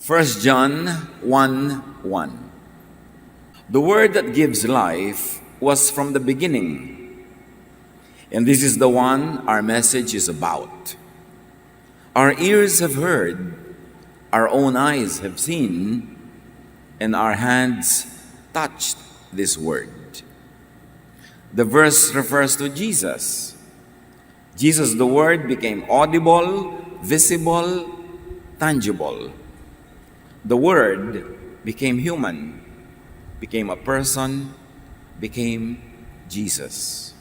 1 John 1:1. The word that gives life was from the beginning, and this is the one our message is about. Our ears have heard, our own eyes have seen, and our hands touched this word. The verse refers to Jesus. Jesus, the Word, became audible, visible, tangible. The Word became human, became a person, became Jesus.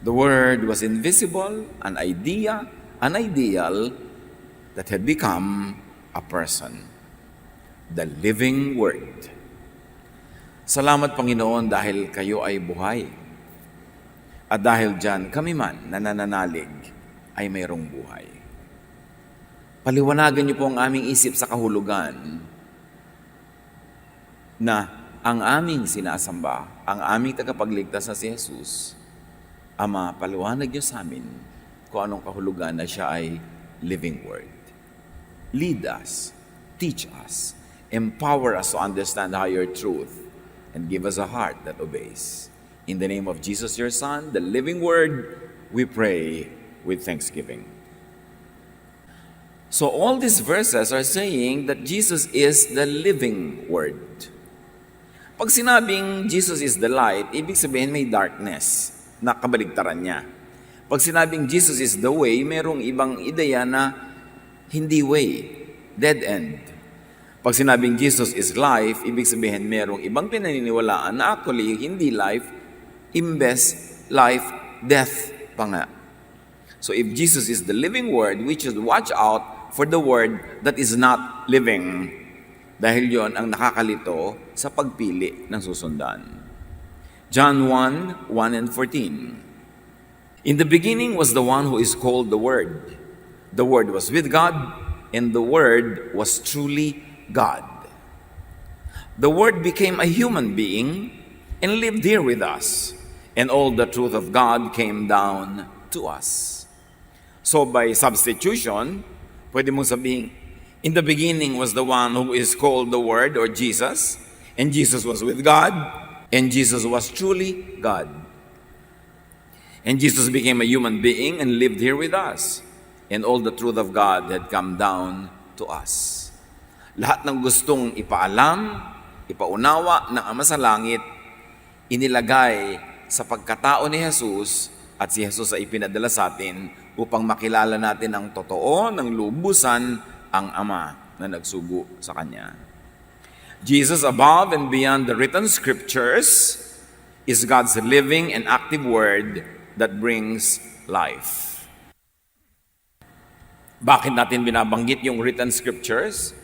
The Word was invisible, an idea, an ideal that had become a person. The living Word. Salamat, Panginoon, dahil kayo ay buhay. At dahil dyan, kami man na nananalig ay mayroong buhay. Paliwanagan niyo po ang aming isip sa kahulugan na ang aming sinasamba, ang aming tagapagligtas na si Jesus, Ama, paliwanag niyo sa amin kung anong kahulugan na siya ay living word. Lead us, teach us, empower us to understand higher truth, and give us a heart that obeys. In the name of Jesus, your Son, the living Word, we pray with thanksgiving. So all these verses are saying that Jesus is the living Word. Pag sinabing Jesus is the light, ibig sabihin may darkness na kabaligtaran niya. Pag sinabing Jesus is the way, merong ibang ideya na hindi way, dead end. Pag sinabing Jesus is life, ibig sabihin merong ibang pinaniniwalaan na actually hindi life, imbes life, death pa nga. So if Jesus is the living Word, we should watch out for the Word that is not living. Dahil yon ang nakakalito sa pagpili ng susundan. John 1:1 and 14. In the beginning was the one who is called the Word. The Word was with God, and the Word was truly God. The Word became a human being and lived here with us. And all the truth of God came down to us. So by substitution, pwede mong sabihin, in the beginning was the one who is called the Word or Jesus, and Jesus was with God, and Jesus was truly God. And Jesus became a human being and lived here with us. And all the truth of God had come down to us. Lahat ng gustong ipaalam, ipaunawa ng Ama sa Langit, inilagay sa pagkatao ni Jesus, at si Jesus ay pinadala sa atin upang makilala natin ang totoo ng lubusan ang Ama na nagsugo sa Kanya. Jesus, above and beyond the written scriptures, is God's living and active word that brings life. Bakit natin binabanggit yung written scriptures?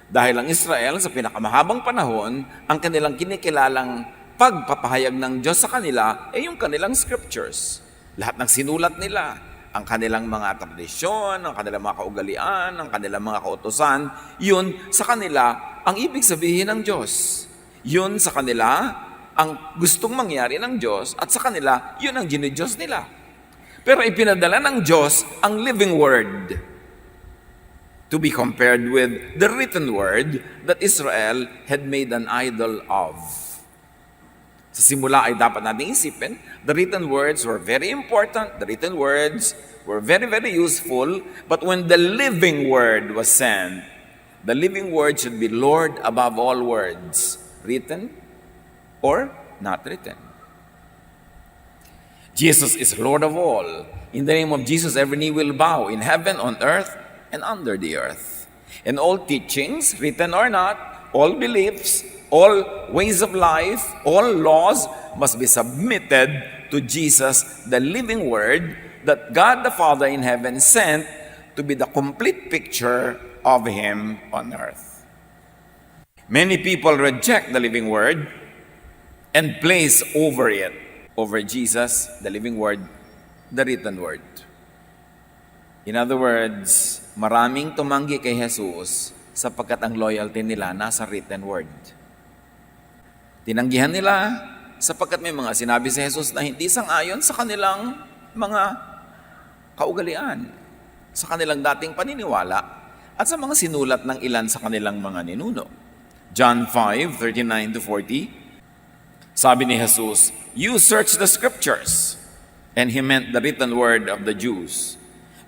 Dahil ang Israel sa pinakamahabang panahon, ang kanilang kinikilalang pagpapahayag ng Diyos sa kanila ay yung kanilang scriptures. Lahat ng sinulat nila, ang kanilang mga tradisyon, ang kanilang mga kaugalian, ang kanilang mga kautusan, yun sa kanila ang ibig sabihin ng Diyos. Yun sa kanila ang gustong mangyari ng Diyos, at sa kanila, yun ang ginidiyos nila. Pero ipinadala ng Diyos ang living word to be compared with the written word that Israel had made an idol of. Sa simula ay dapat nating isipin, the written words were very important, the written words were very, very useful, but when the living word was sent, the living word should be Lord above all words, written or not written. Jesus is Lord of all. In the name of Jesus, every knee will bow in heaven, on earth, and under the earth. And all teachings, written or not, all beliefs, all ways of life, all laws must be submitted to Jesus, the living word that God the Father in heaven sent to be the complete picture of Him on earth. Many people reject the living word and place over it, over Jesus, the living word, the written word. In other words, maraming tumanggi kay Jesus sapagkat ang loyalty nila nasa written word. Tinanggihan nila sapagkat may mga sinabi si Jesus na hindi sang-ayon sa kanilang mga kaugalian, sa kanilang dating paniniwala, at sa mga sinulat ng ilan sa kanilang mga ninuno. John 5:39-40, sabi ni Jesus, "You search the scriptures," and he meant the written word of the Jews,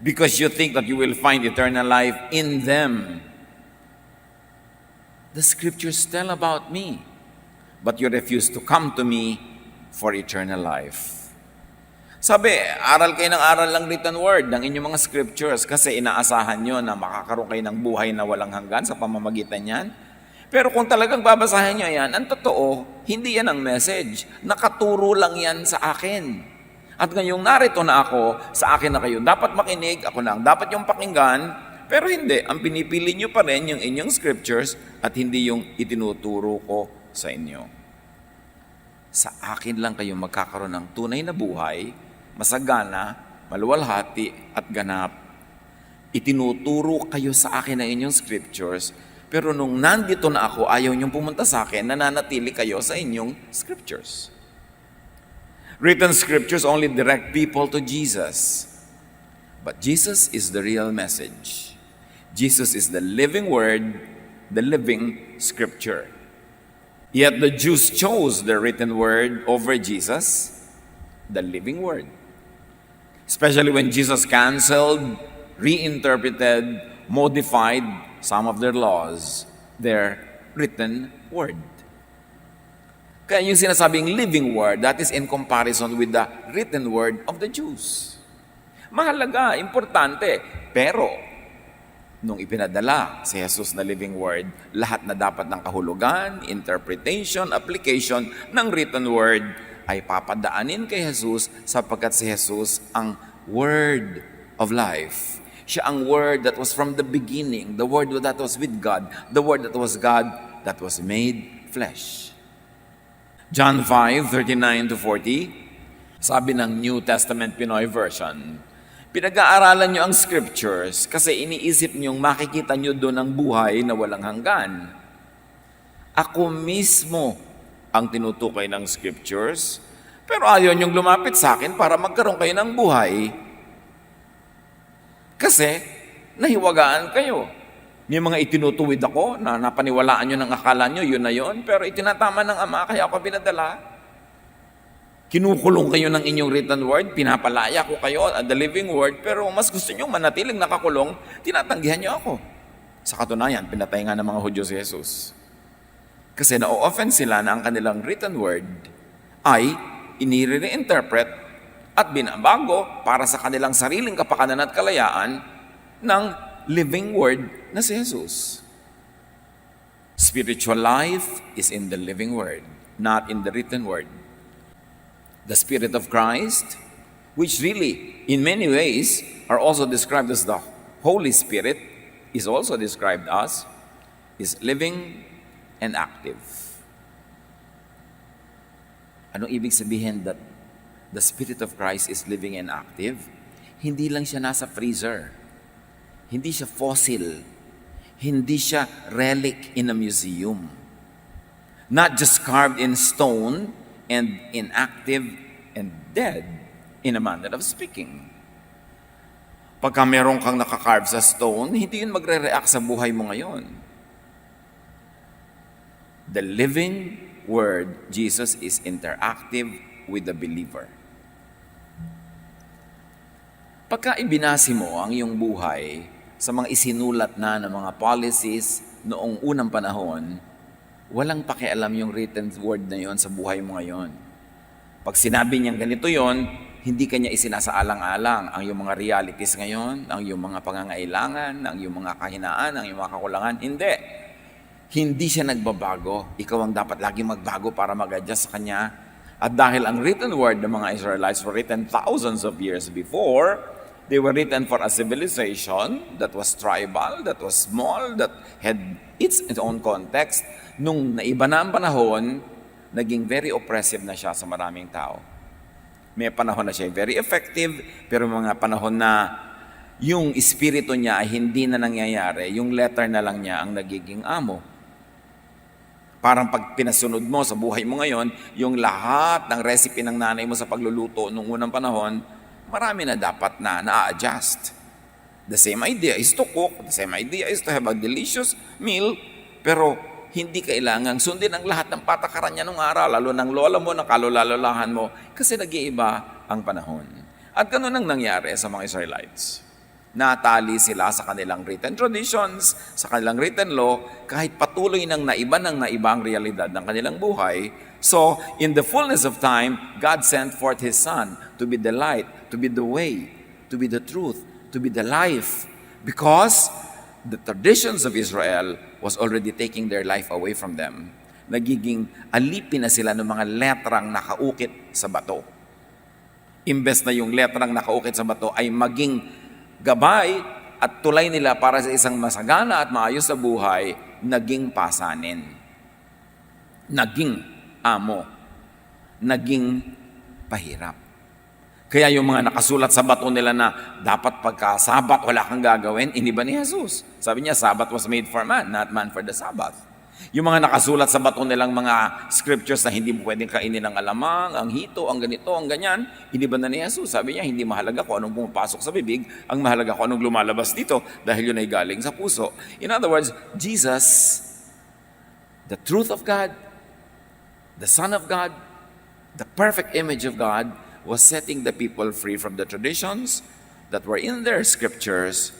"because you think that you will find eternal life in them. The scriptures tell about me, but you refuse to come to me for eternal life." Sabi, aral kayo ng aral lang written word ng inyong mga scriptures kasi inaasahan nyo na makakaroon kayo ng buhay na walang hanggan sa pamamagitan yan. Pero kung talagang babasahin nyo yan, ang totoo, hindi yan ang message. Nakaturo lang yan sa akin. At ngayong narito na ako, sa akin na kayo dapat makinig, ako na ang dapat yung pakinggan, pero hindi, ang pinipili nyo pa rin yung inyong scriptures at hindi yung itinuturo ko sa inyo. Sa akin lang kayo magkakaroon ng tunay na buhay, masagana, maluwalhati at ganap. Itinuturo kayo sa akin ang inyong scriptures, pero nung nandito na ako, ayaw niyong pumunta sa akin, nananatili kayo sa inyong scriptures. Written scriptures only direct people to Jesus. But Jesus is the real message. Jesus is the living word, the living scripture. Yet the Jews chose the written word over Jesus, the living word. Especially when Jesus canceled, reinterpreted, modified some of their laws, their written word. Kaya yung sinasabing living word, that is in comparison with the written word of the Jews. Mahalaga, importante, pero nung ipinadala si Jesus na living word, lahat na dapat ng kahulugan, interpretation, application ng written word ay papadaanin kay Jesus sapagkat si Jesus ang word of life. Siya ang word that was from the beginning, the word that was with God, the word that was God that was made flesh. John 5:39-40, sabi ng New Testament Pinoy version, pinag-aaralan nyo ang scriptures kasi iniisip nyong makikita nyo doon ang buhay na walang hanggan. Ako mismo ang tinutukoy ng scriptures, pero ayaw nyong lumapit sa akin para magkaroon kayo ng buhay. Kasi nahiwagaan kayo. May mga itinutuwid ako na napaniwalaan nyo ng akala nyo, yun na yun, pero itinatama ng Ama, kaya ako pinadala. Kinukulong kayo ng inyong written word, pinapalaya ko kayo at the living word, pero mas gusto nyo manatiling nakakulong, tinatanggihan nyo ako. Sa katunayan, pinatay nga ng mga Hudyo si Jesus. Kasi na-offend sila na ang kanilang written word ay inire-reinterpret at binabago para sa kanilang sariling kapakanan at kalayaan ng living word na si Jesus. Spiritual life is in the living word, not in the written word. The Spirit of Christ, which really, in many ways, are also described as the Holy Spirit, is also described as, is living and active. Anong ibig sabihin that the Spirit of Christ is living and active? Hindi lang siya nasa freezer. Hindi siya fossil. Hindi siya relic in a museum. Not just carved in stone and inactive and dead in a manner of speaking. Pagka meron kang nakakarve sa stone, hindi yun magre-react sa buhay mo ngayon. The living word, Jesus, is interactive with the believer. Pagka ibinasi mo ang iyong buhay sa mga isinulat na ng mga policies noong unang panahon, walang pakialam yung written word na yon sa buhay mo ngayon. Pag sinabi niyang ganito yon, hindi kanya isinasaalang-alang ang iyong mga realities ngayon, ang iyong mga pangangailangan, ang iyong mga kahinaan, ang iyong mga kakulangan. Hindi. Hindi siya nagbabago. Ikaw ang dapat lagi magbago para mag-adjust sa kanya. At dahil ang written word ng mga Israelites were written thousands of years before, they were written for a civilization that was tribal, that was small, that had its own context. Nung naiba na ang panahon, naging very oppressive na siya sa maraming tao. May panahon na siya very effective, pero mga panahon na yung espiritu niya ay hindi na nangyayari, yung letter na lang niya ang nagiging amo. Parang pag pinasunod mo sa buhay mo ngayon, yung lahat ng recipe ng nanay mo sa pagluluto nung unang panahon, marami na dapat na na-adjust. The same idea is to cook, the same idea is to have a delicious meal, pero hindi kailangang sundin ang lahat ng patakaran niya nung araw, lalo ng lola mo, ng kalolalahan mo, kasi nag-iiba ang panahon. At ganun ang nangyari sa mga Israelites. Natali sila sa kanilang written traditions, sa kanilang written law, kahit patuloy ng naiba ang realidad ng kanilang buhay. So, in the fullness of time, God sent forth His Son to be the light, to be the way, to be the truth, to be the life, because the traditions of Israel was already taking their life away from them. Nagiging alipin na sila ng mga letrang nakaukit sa bato. Imbes na yung letrang nakaukit sa bato ay maging gabay at tulay nila para sa isang masagana at maayos na buhay, naging pasanin, naging amo, naging pahirap. Kaya yung mga nakasulat sa bato nila na dapat pagka Sabat wala kang gagawin, iniba ni Jesus. Sabi niya, Sabat was made for man, not man for the Sabbath. Yung mga nakasulat sa bato nilang mga scriptures na hindi mo pwedeng kainin ng alamang, ang hito, ang ganito, ang ganyan, iniba na ni Jesus. Sabi niya, hindi mahalaga kung anong pumapasok sa bibig, ang mahalaga kung anong lumalabas dito dahil yun ay galing sa puso. In other words, Jesus, the truth of God, the Son of God, the perfect image of God, was setting the people free from the traditions that were in their scriptures,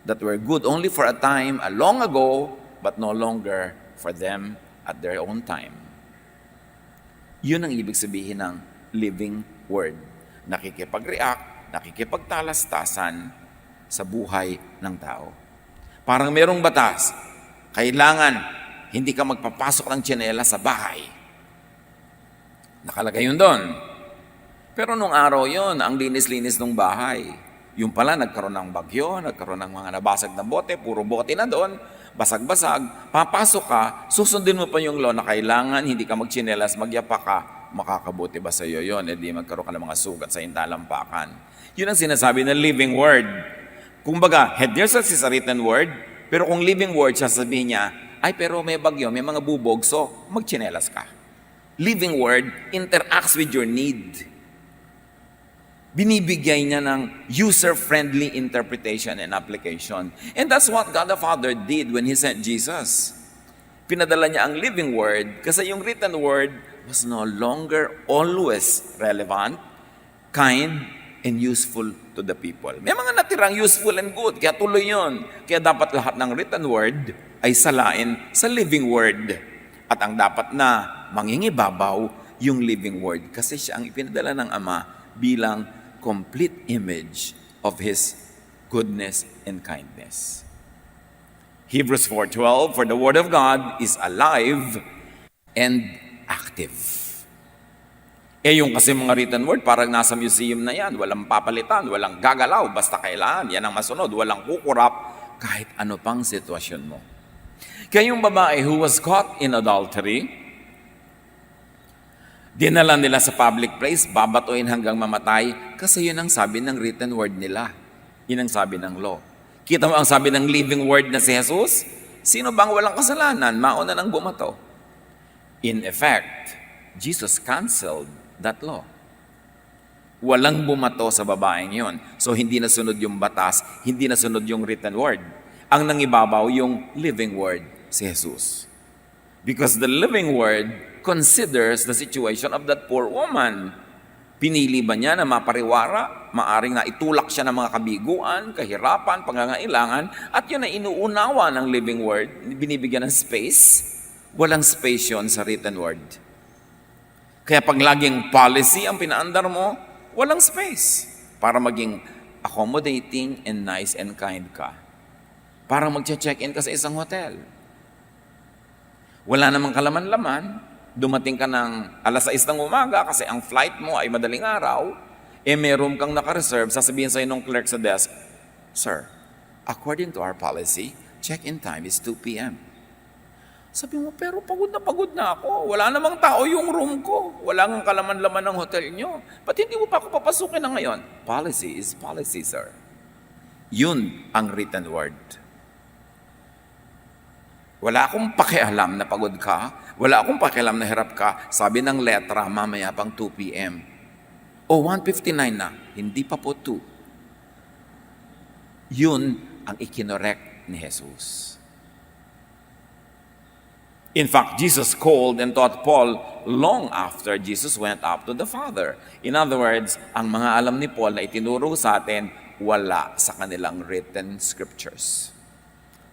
that were good only for a time, a long ago, but no longer for them at their own time. Yun ang ibig sabihin ng living word. Nakikipag-react, nakikipagtalastasan sa buhay ng tao. Parang merong batas, kailangan hindi ka magpapasok ng tsinela sa bahay. Nakalagay yun doon. Pero nung araw yon, ang linis-linis ng bahay. Yung pala, nagkaroon ng bagyo, nagkaroon ng mga nabasag na bote, puro bote na doon, basag-basag, papasok ka, susundin mo pa yung law na kailangan, hindi ka magtsinelas, magyapa ka, makakabuti ba sa iyo yun? E di magkaroon ka ng mga sugat sa intalampakan. Yun ang sinasabi ng living word. Kumbaga, here's a written word, pero kung living word, sasabihin niya, ay pero may bagyo, may mga bubog, so magtsinelas ka. Living word interacts with your need. Binibigay niya ng user-friendly interpretation and application. And that's what God the Father did when He sent Jesus. Pinadala niya ang living word kasi yung written word was no longer always relevant, kind, and useful to the people. May mga natirang useful and good, kaya tuloy yun. Kaya dapat lahat ng written word ay salain sa living word. At ang dapat na mangingibabaw yung living word kasi siya ang ipinadala ng Ama bilang complete image of His goodness and kindness. Hebrews 4:12, for the word of God is alive and active. Yung kasi mga written word, parang nasa museum na yan, walang papalitan, walang gagalaw, basta kailangan, yan ang masunod, walang kukurap, kahit ano pang sitwasyon mo. Kaya yung babae who was caught in adultery, dinala nila sa public place, babatuin hanggang mamatay, kasi yun ang sabi ng written word nila. Yun ang sabi ng law. Kita mo ang sabi ng living word na si Jesus? Sino bang walang kasalanan? Mauna nang bumato. In effect, Jesus canceled that law. Walang bumato sa babaeng yun. So hindi nasunod yung batas, hindi nasunod yung written word. Ang nangibabaw yung living word, si Jesus. Because the living word considers the situation of that poor woman. Pinili ba niya na mapariwara? Maaring na itulak siya ng mga kabiguan, kahirapan, pangangailangan, at yun ay inuunawa ng living word, binibigyan ng space. Walang space yun sa written word. Kaya pag laging policy ang pinaandar mo, walang space para maging accommodating and nice and kind ka. Para magche-check-in ka sa isang hotel. Wala namang kalaman-laman, dumating ka ng alas 6 ng umaga kasi ang flight mo ay madaling araw, meron kang naka-reserve, sasabihin sa'yo ng clerk sa desk, Sir, according to our policy, check-in time is 2 p.m. Sabi mo, pero pagod na ako. Wala namang tao yung room ko. Wala nang kalaman-laman ng hotel nyo. Ba't hindi mo pa ako papasukin na ngayon? Policy is policy, sir. Yun ang written word. Wala akong pakialam na pagod ka. Wala akong pakialam na hirap ka. Sabi ng letra, mamaya pang 2 p.m. O 1:59 na, hindi pa po 2. Yun ang ikinorek ni Jesus. In fact, Jesus called and taught Paul long after Jesus went up to the Father. In other words, ang mga alam ni Paul na itinuro sa atin, wala sa kanilang written scriptures.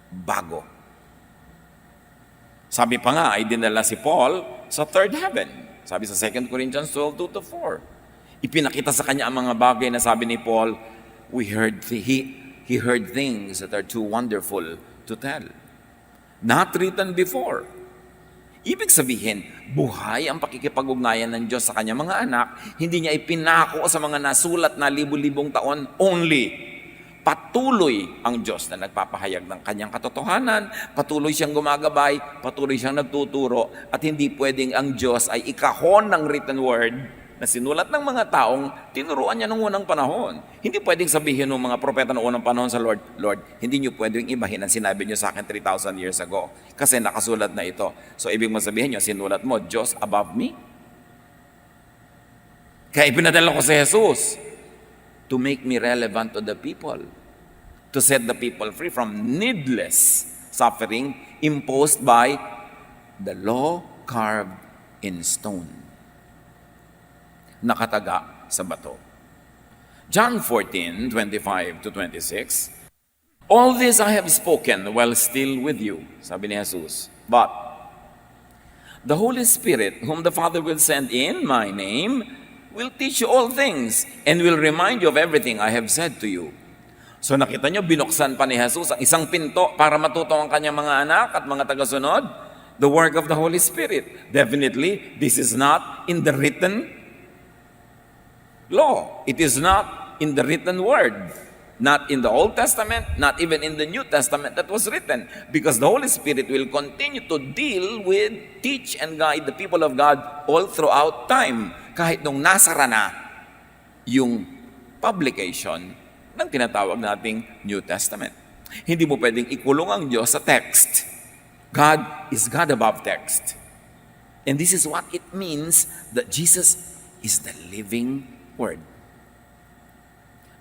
Bago. Sabi pa nga, ay dinala si Paul sa third heaven. Sabi sa 2 Corinthians 12:2-4. Ipinakita sa kanya ang mga bagay na sabi ni Paul, he heard things that are too wonderful to tell. Not written before. Ibig sabihin, buhay ang pakikipag-ugnayan ng Diyos sa kanyang mga anak, hindi niya ipinako sa mga nasulat na libu-libong taon only. Patuloy ang Diyos na nagpapahayag ng kanyang katotohanan, patuloy siyang gumagabay, patuloy siyang nagtuturo, at hindi pwedeng ang Diyos ay ikahon ng written word na sinulat ng mga taong tinuruan niya noong unang panahon. Hindi pwedeng sabihin ng mga propeta noong unang panahon sa Lord, Lord, hindi niyo pwedeng ibahin ang sinabi niyo sa akin 3,000 years ago kasi nakasulat na ito. So, ibig sabihin niyo, sinulat mo, Diyos above me? Kaya ipinadala ko si Jesus to make me relevant to the people, to set the people free from needless suffering imposed by the law carved in stone. Nakataga sa bato. John 14:25-26, all this I have spoken while still with you, sabi ni Jesus. But the Holy Spirit, whom the Father will send in my name, will teach you all things and will remind you of everything I have said to you. So nakita nyo, binuksan pa ni Jesus ang isang pinto para matuto ang kanyang mga anak at mga tagasunod. The work of the Holy Spirit. Definitely, this is not in the written law. It is not in the written word. Not in the Old Testament, not even in the New Testament that was written. Because the Holy Spirit will continue to deal with, teach, and guide the people of God all throughout time. Kahit nung nasara na yung publication ng tinatawag nating New Testament. Hindi mo pwedeng ikulong ang Diyos sa text. God is God above text. And this is what it means that Jesus is the living Word.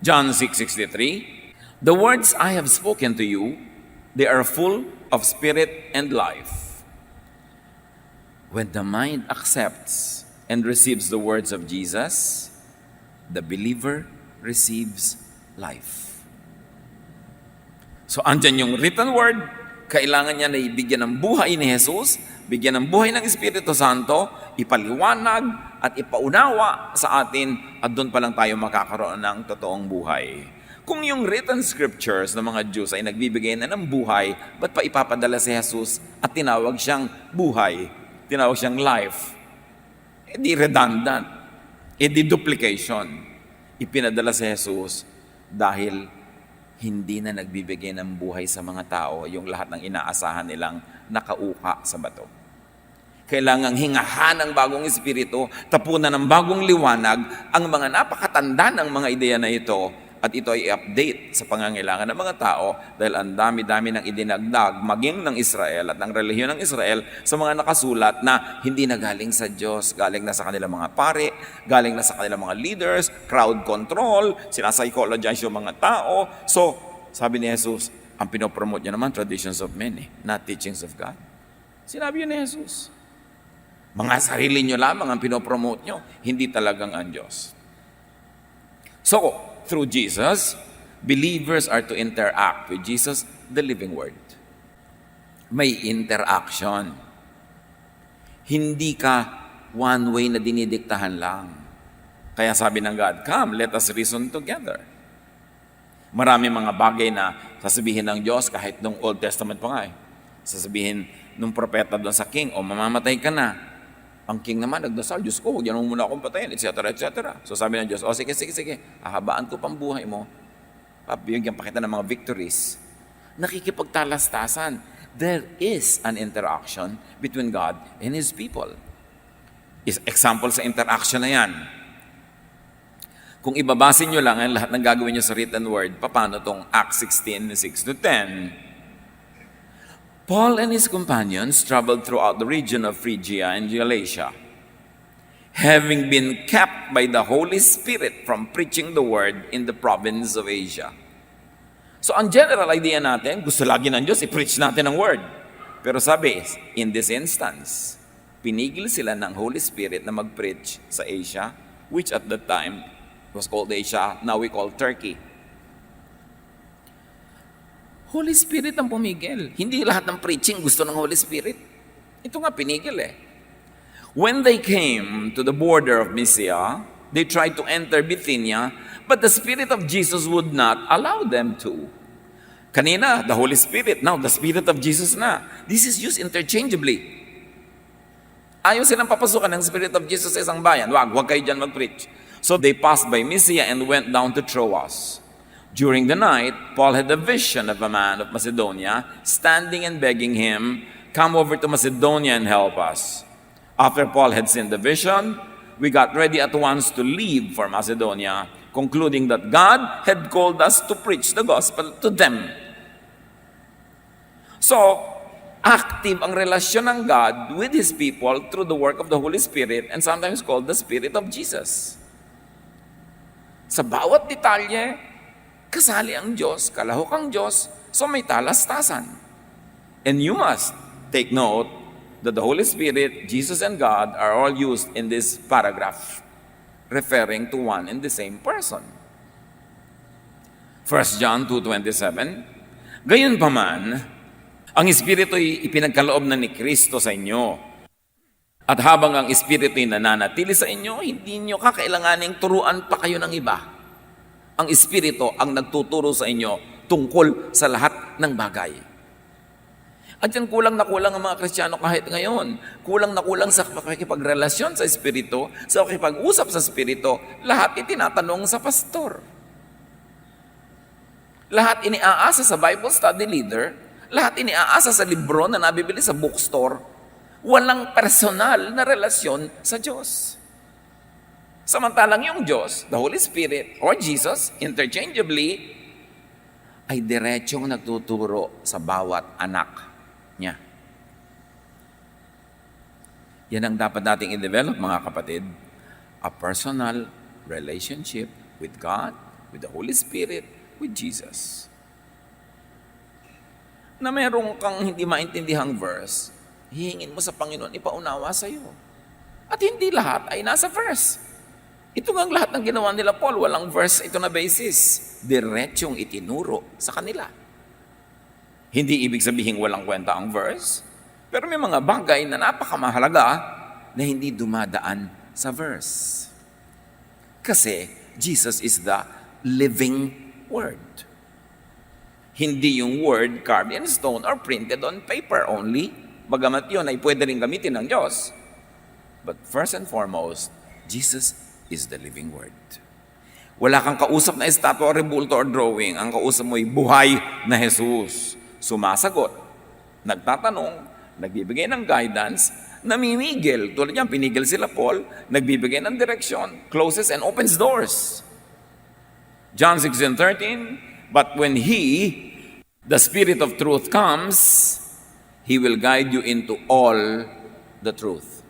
John 6:63, the words I have spoken to you, they are full of spirit and life. When the mind accepts and receives the words of Jesus, the believer receives life. So andyan yung written word, kailangan niya na ibigyan ng buhay ni Jesus, bigyan ng buhay ng Espiritu Santo, ipaliwanag at ipaunawa sa atin at doon pa lang tayo makakaroon ng totoong buhay. Kung yung written scriptures ng mga Jews ay nagbibigay na ng buhay, ba't pa ipapadala si Jesus at tinawag siyang buhay, tinawag siyang life? E di redundant, e di duplication. Ipinadala si Jesus dahil hindi na nagbibigay ng buhay sa mga tao yung lahat ng inaasahan nilang nakauka sa bato. Kailangang hingahan ng bagong espiritu, tapunan ng bagong liwanag ang mga napakatanda ng mga ideya na ito at ito ay i-update sa pangangailangan ng mga tao dahil ang dami-dami ng idinagdag maging ng Israel at ng relihiyon ng Israel sa mga nakasulat na hindi na galing sa Diyos, galing na sa kanilang mga pare, galing na sa kanilang mga leaders, crowd control, sinapsychologize yung mga tao. So, sabi ni Jesus, ang pinopromote niya naman traditions of men, not teachings of God. Sinabi yun ni Jesus. Mga sarili nyo lamang ang pinopromote nyo, hindi talagang ang Diyos. So, through Jesus, believers are to interact with Jesus, the living Word. May interaction. Hindi ka one way na dinidiktahan lang. Kaya sabi ng God, come, let us reason together. Marami mga bagay na sasabihin ng Diyos kahit nung Old Testament pa nga Sasabihin nung propeta doon sa king, mamamatay ka na. Ang king naman nagdasal, Diyos ko, huwag yan muna akong patayin, etc., etc. So sabi ng Diyos, sige, ahabaan ko pang buhay mo, bigyan pa kita ng mga victories. Nakikipagtalastasan. There is an interaction between God and His people. Example sa interaction na yan. Kung ibabasin nyo lang ang lahat ng gagawin nyo sa written word, paano itong Acts 16, 6-10? Paul and his companions traveled throughout the region of Phrygia and Galatia, having been kept by the Holy Spirit from preaching the word in the province of Asia. So ang general idea natin, gusto lagi ng Diyos, i-preach natin ang word. Pero sabi, in this instance, pinigil sila ng Holy Spirit na mag-preach sa Asia, which at that time was called Asia, now we call Turkey. Holy Spirit ang pumigil. Hindi lahat ng preaching gusto ng Holy Spirit. Ito nga pinigil eh. When they came to the border of Mysia, they tried to enter Bithynia, but the Spirit of Jesus would not allow them to. Kanina, the Holy Spirit. Now, the Spirit of Jesus na. This is used interchangeably. Ayaw silang papasukan ng Spirit of Jesus sa isang bayan. Wag kayo dyan mag-preach. So they passed by Mysia and went down to Troas. During the night, Paul had a vision of a man of Macedonia standing and begging him, "Come over to Macedonia and help us." After Paul had seen the vision, we got ready at once to leave for Macedonia, concluding that God had called us to preach the gospel to them. So, active ang relasyon ng God with His people through the work of the Holy Spirit and sometimes called the Spirit of Jesus. Sa bawat detalye, kasali ang Diyos, kalahok ang Diyos, so may talastasan. And you must take note that the Holy Spirit, Jesus, and God are all used in this paragraph, referring to one and the same person. 1 John 2:27, Gayunpaman, ang Espiritu'y ipinagkaloob na ni Kristo sa inyo. At habang ang Espiritu'y nananatili sa inyo, hindi nyo kakailanganing turuan pa kayo ng iba. Ang Espiritu ang nagtuturo sa inyo tungkol sa lahat ng bagay. At yan kulang na kulang ang mga Kristiyano kahit ngayon. Kulang na kulang sa pakikipagrelasyon sa Espiritu, sa pakikipag-usap sa Espiritu, lahat itinatanong sa pastor. Lahat iniaasa sa Bible study leader, lahat iniaasa sa libro na nabibili sa bookstore. Walang personal na relasyon sa Diyos. Samantalang yung Diyos, the Holy Spirit, or Jesus, interchangeably, ay diretsong nagtuturo sa bawat anak niya. Yan ang dapat nating i-develop, mga kapatid. A personal relationship with God, with the Holy Spirit, with Jesus. Na merong kang hindi maintindihang verse, hihingin mo sa Panginoon, ipaunawa sa iyo. At hindi lahat ay nasa verse. Ito nga lahat ng ginawa nila Paul, walang verse ito na basis. Diretsyong itinuro sa kanila. Hindi ibig sabihin walang kwenta ang verse, pero may mga bagay na napakamahalaga na hindi dumadaan sa verse. Kasi Jesus is the living Word. Hindi yung Word carved in stone or printed on paper only. Bagamat yun ay pwede rin gamitin ng Diyos. But first and foremost, Jesus is the living Word. Wala kang kausap na estatwa, rebulto, or drawing. Ang kausap mo ay buhay na Jesus. Sumasagot, nagtatanong, nagbibigay ng guidance, namimigil. Tulad yan, pinigil sila Paul, nagbibigay ng direksyon, closes and opens doors. John 16:13, but when He, the Spirit of truth comes, He will guide you into all the truth.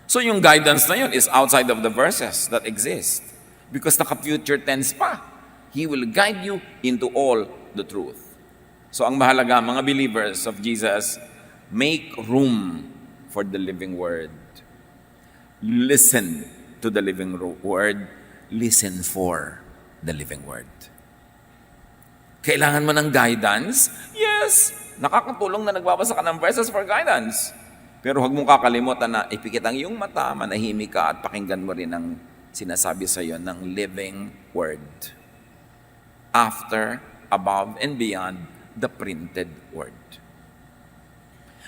So yung guidance na yun is outside of the verses that exist. Because naka-future tense pa. He will guide you into all the truth. So ang mahalaga, mga believers of Jesus, make room for the living Word. Listen to the living Word. Listen for the living Word. Kailangan mo ng guidance? Yes. Nakakatulong na nagbabasa ka ng verses for guidance. Pero huwag mong kakalimutan na ipikit ang iyong mata, manahimik ka at pakinggan mo rin ang sinasabi sa iyo ng living Word. After, above, and beyond the printed Word.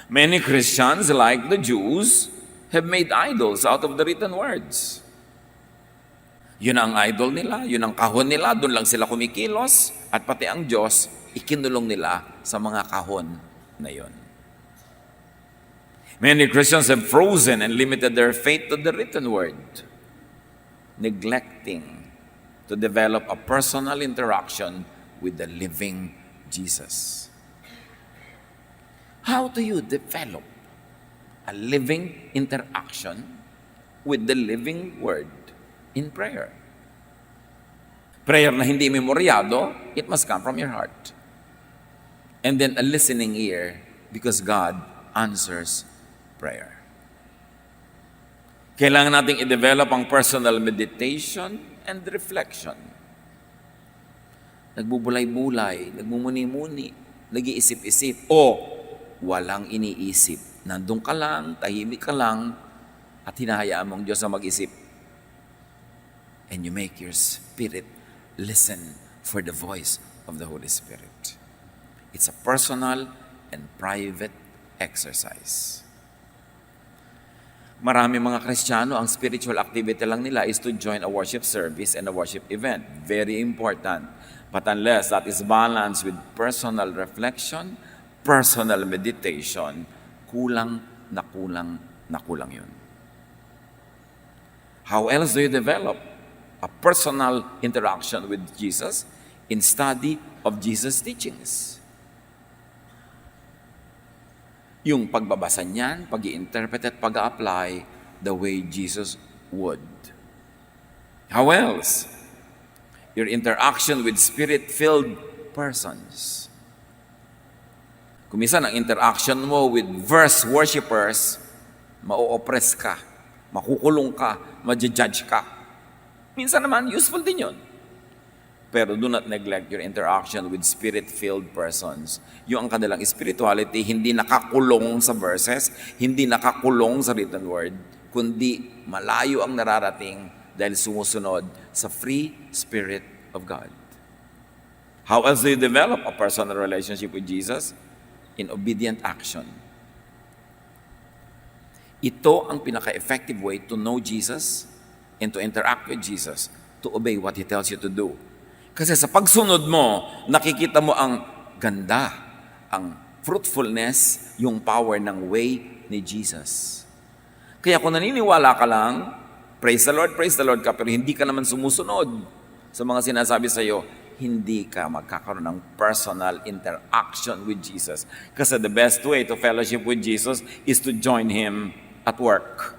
Many Christians, like the Jews, have made idols out of the written words. Yun ang idol nila, yun ang kahon nila, doon lang sila kumikilos, at pati ang Diyos, ikinulong nila sa mga kahon na yun. Many Christians have frozen and limited their faith to the written Word, neglecting to develop a personal interaction with the living Jesus. How do you develop a living interaction with the living Word in prayer? Prayer na hindi memoryado, it must come from your heart. And then a listening ear, because God answers prayer. Kailangan nating i-develop ang personal meditation and reflection. Nagbubulay-bulay, nagmumuni-muni, nag-iisip-isip, o walang iniisip. Nandun ka lang, tahimik ka lang, at hinahayaan mong Diyos na mag-isip. And you make your spirit listen for the voice of the Holy Spirit. It's a personal and private exercise. Marami mga Kristiyano, ang spiritual activity lang nila is to join a worship service and a worship event. Very important. But unless that is balanced with personal reflection, personal meditation, kulang na kulang yun. How else do you develop a personal interaction with Jesus? In study of Jesus' teachings. Yung pagbabasa niyan, pag-i-interpret at pag-a-apply the way Jesus would. How else? Your interaction with Spirit-filled persons. Kung minsan ang interaction mo with verse worshipers, ma-oppress ka, makukulong ka, ma-judge ka. Minsan naman, useful din yun. Pero do not neglect your interaction with Spirit-filled persons. Yung ang kanilang spirituality, hindi nakakulong sa verses, hindi nakakulong sa written word, kundi malayo ang nararating dahil sumusunod sa free Spirit of God. How else do you develop a personal relationship with Jesus? In obedient action. Ito ang pinaka-effective way to know Jesus and to interact with Jesus, to obey what He tells you to do. Kasi sa pagsunod mo, nakikita mo ang ganda, ang fruitfulness, yung power ng way ni Jesus. Kaya kung naniniwala ka lang, praise the Lord ka, pero hindi ka naman sumusunod sa mga sinasabi sa iyo, hindi ka magkakaroon ng personal interaction with Jesus. Kasi the best way to fellowship with Jesus is to join Him at work.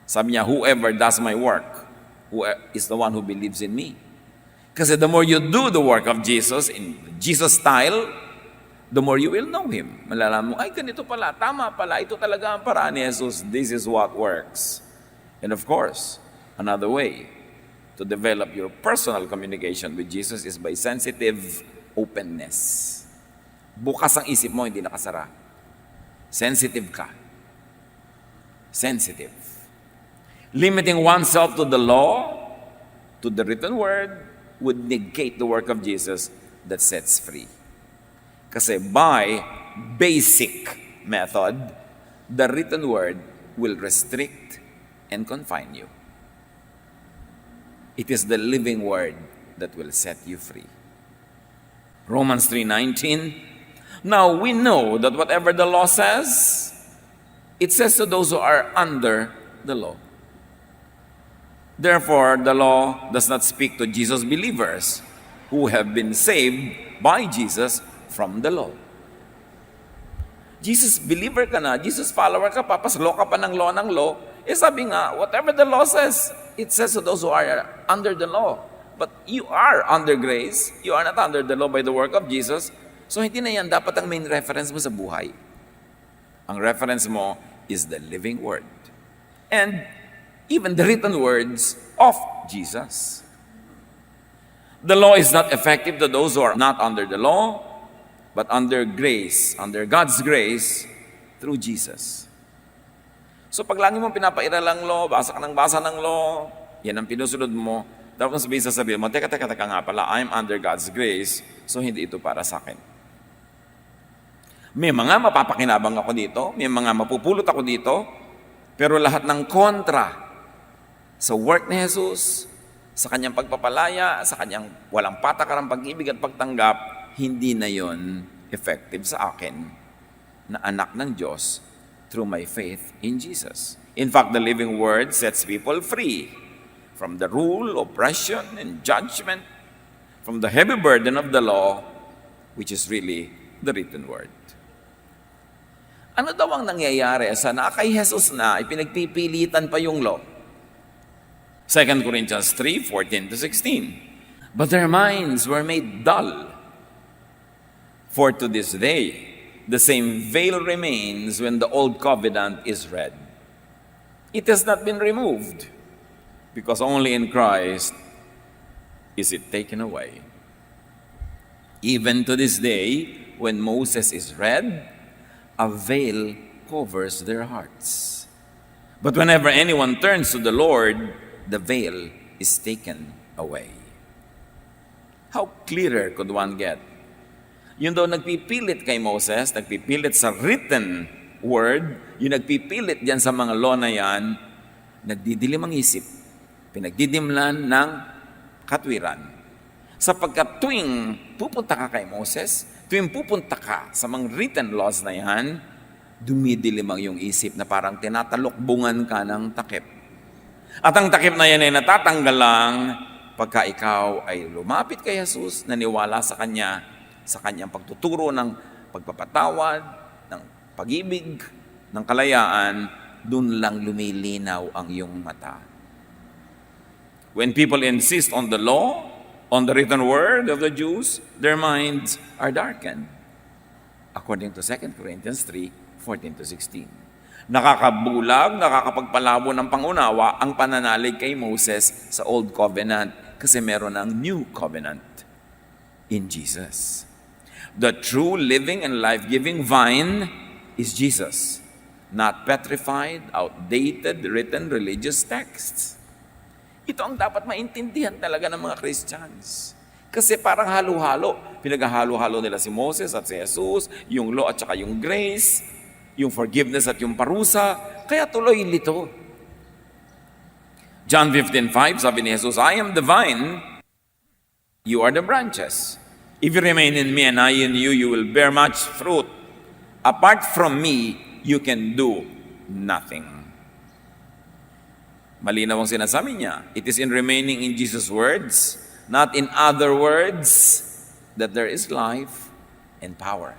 Sabi niya, whoever does my work is the one who believes in me. Kasi the more you do the work of Jesus in Jesus style, the more you will know Him. Malalaman mo, ay ganito pala, tama pala, ito talaga ang paraan ni Jesus. This is what works. And of course, another way to develop your personal communication with Jesus is by sensitive openness. Bukas ang isip mo, hindi nakasara. Sensitive ka. Sensitive. Limiting oneself to the law, to the written word, would negate the work of Jesus that sets free. Kasi by basic method, the written word will restrict and confine you. It is the living word that will set you free. Romans 3:19. Now we know that whatever the law says, it says to those who are under the law. Therefore, the law does not speak to Jesus believers who have been saved by Jesus from the law. Jesus believer ka na, Jesus follower ka pa, paslo ka pa ng law, eh sabi nga, whatever the law says, it says to those who are under the law. But you are under grace, you are not under the law by the work of Jesus, so hindi na yan dapat ang main reference mo sa buhay. Ang reference mo is the living word. And even the written words of Jesus. The law is not effective to those who are not under the law, but under grace, under God's grace, through Jesus. So pag lagi mo pinapairalang law, basa ng law, yan ang pinusunod mo, dapat sabihin mo, teka nga pala, I'm under God's grace, so hindi ito para sa akin. May mga mapapakinabang ako dito, may mga mapupulot ako dito, pero lahat ng kontra sa work ni Jesus, sa kanyang pagpapalaya, sa kanyang walang patakarang pag-ibig at pagtanggap, hindi na yon effective sa akin na anak ng Diyos through my faith in Jesus. In fact, the living word sets people free from the rule, oppression, and judgment, from the heavy burden of the law, which is really the written word. Ano daw ang nangyayari sa na kay Jesus na ipinagpipilitan pa yung law? 2 Corinthians 3:14-16. But their minds were made dull. For to this day, the same veil remains when the old covenant is read. It has not been removed, because only in Christ is it taken away. Even to this day, when Moses is read, a veil covers their hearts. But whenever anyone turns to the Lord, the veil is taken away. How clearer could one get? Yun daw nagpipilit kay Moses, nagpipilit sa written word, yung nagpipilit diyan sa mga law na yan, nagdidilim ang isip, pinagdidimlan ng katwiran. Sapagkat tuwing pupunta ka kay Moses, tuwing pupunta ka sa mga written laws na yan, dumidilim ang iyong isip na parang tinatalokbungan ka ng takip. At ang takip na yan ay natatanggal lang pagka ikaw ay lumapit kay Jesus, naniwala sa Kanya, sa Kanyang pagtuturo ng pagpapatawad, ng pag-ibig, ng kalayaan, dun lang lumilinaw ang iyong mata. When people insist on the law, on the written word of the Jews, their minds are darkened. According to 2 Corinthians 3:14-16. Nakakabulag, nakakapagpalabo ng pangunawa ang pananalig kay Moses sa Old Covenant kasi meron ng New Covenant in Jesus. The true living and life-giving vine is Jesus, not petrified, outdated, written religious texts. Ito ang dapat maintindihan talaga ng mga Christians. Kasi parang halo-halo. Pinaghahalo-halo nila si Moses at si Jesus, yung law at saka yung grace, yung forgiveness at yung parusa. Kaya tuloy lito. John 15:5, sabi ni Jesus, I am the vine, you are the branches. If you remain in me and I in you, you will bear much fruit. Apart from me, you can do nothing. Malinaw ang sinasabi niya. It is in remaining in Jesus' words, not in other words, that there is life and power.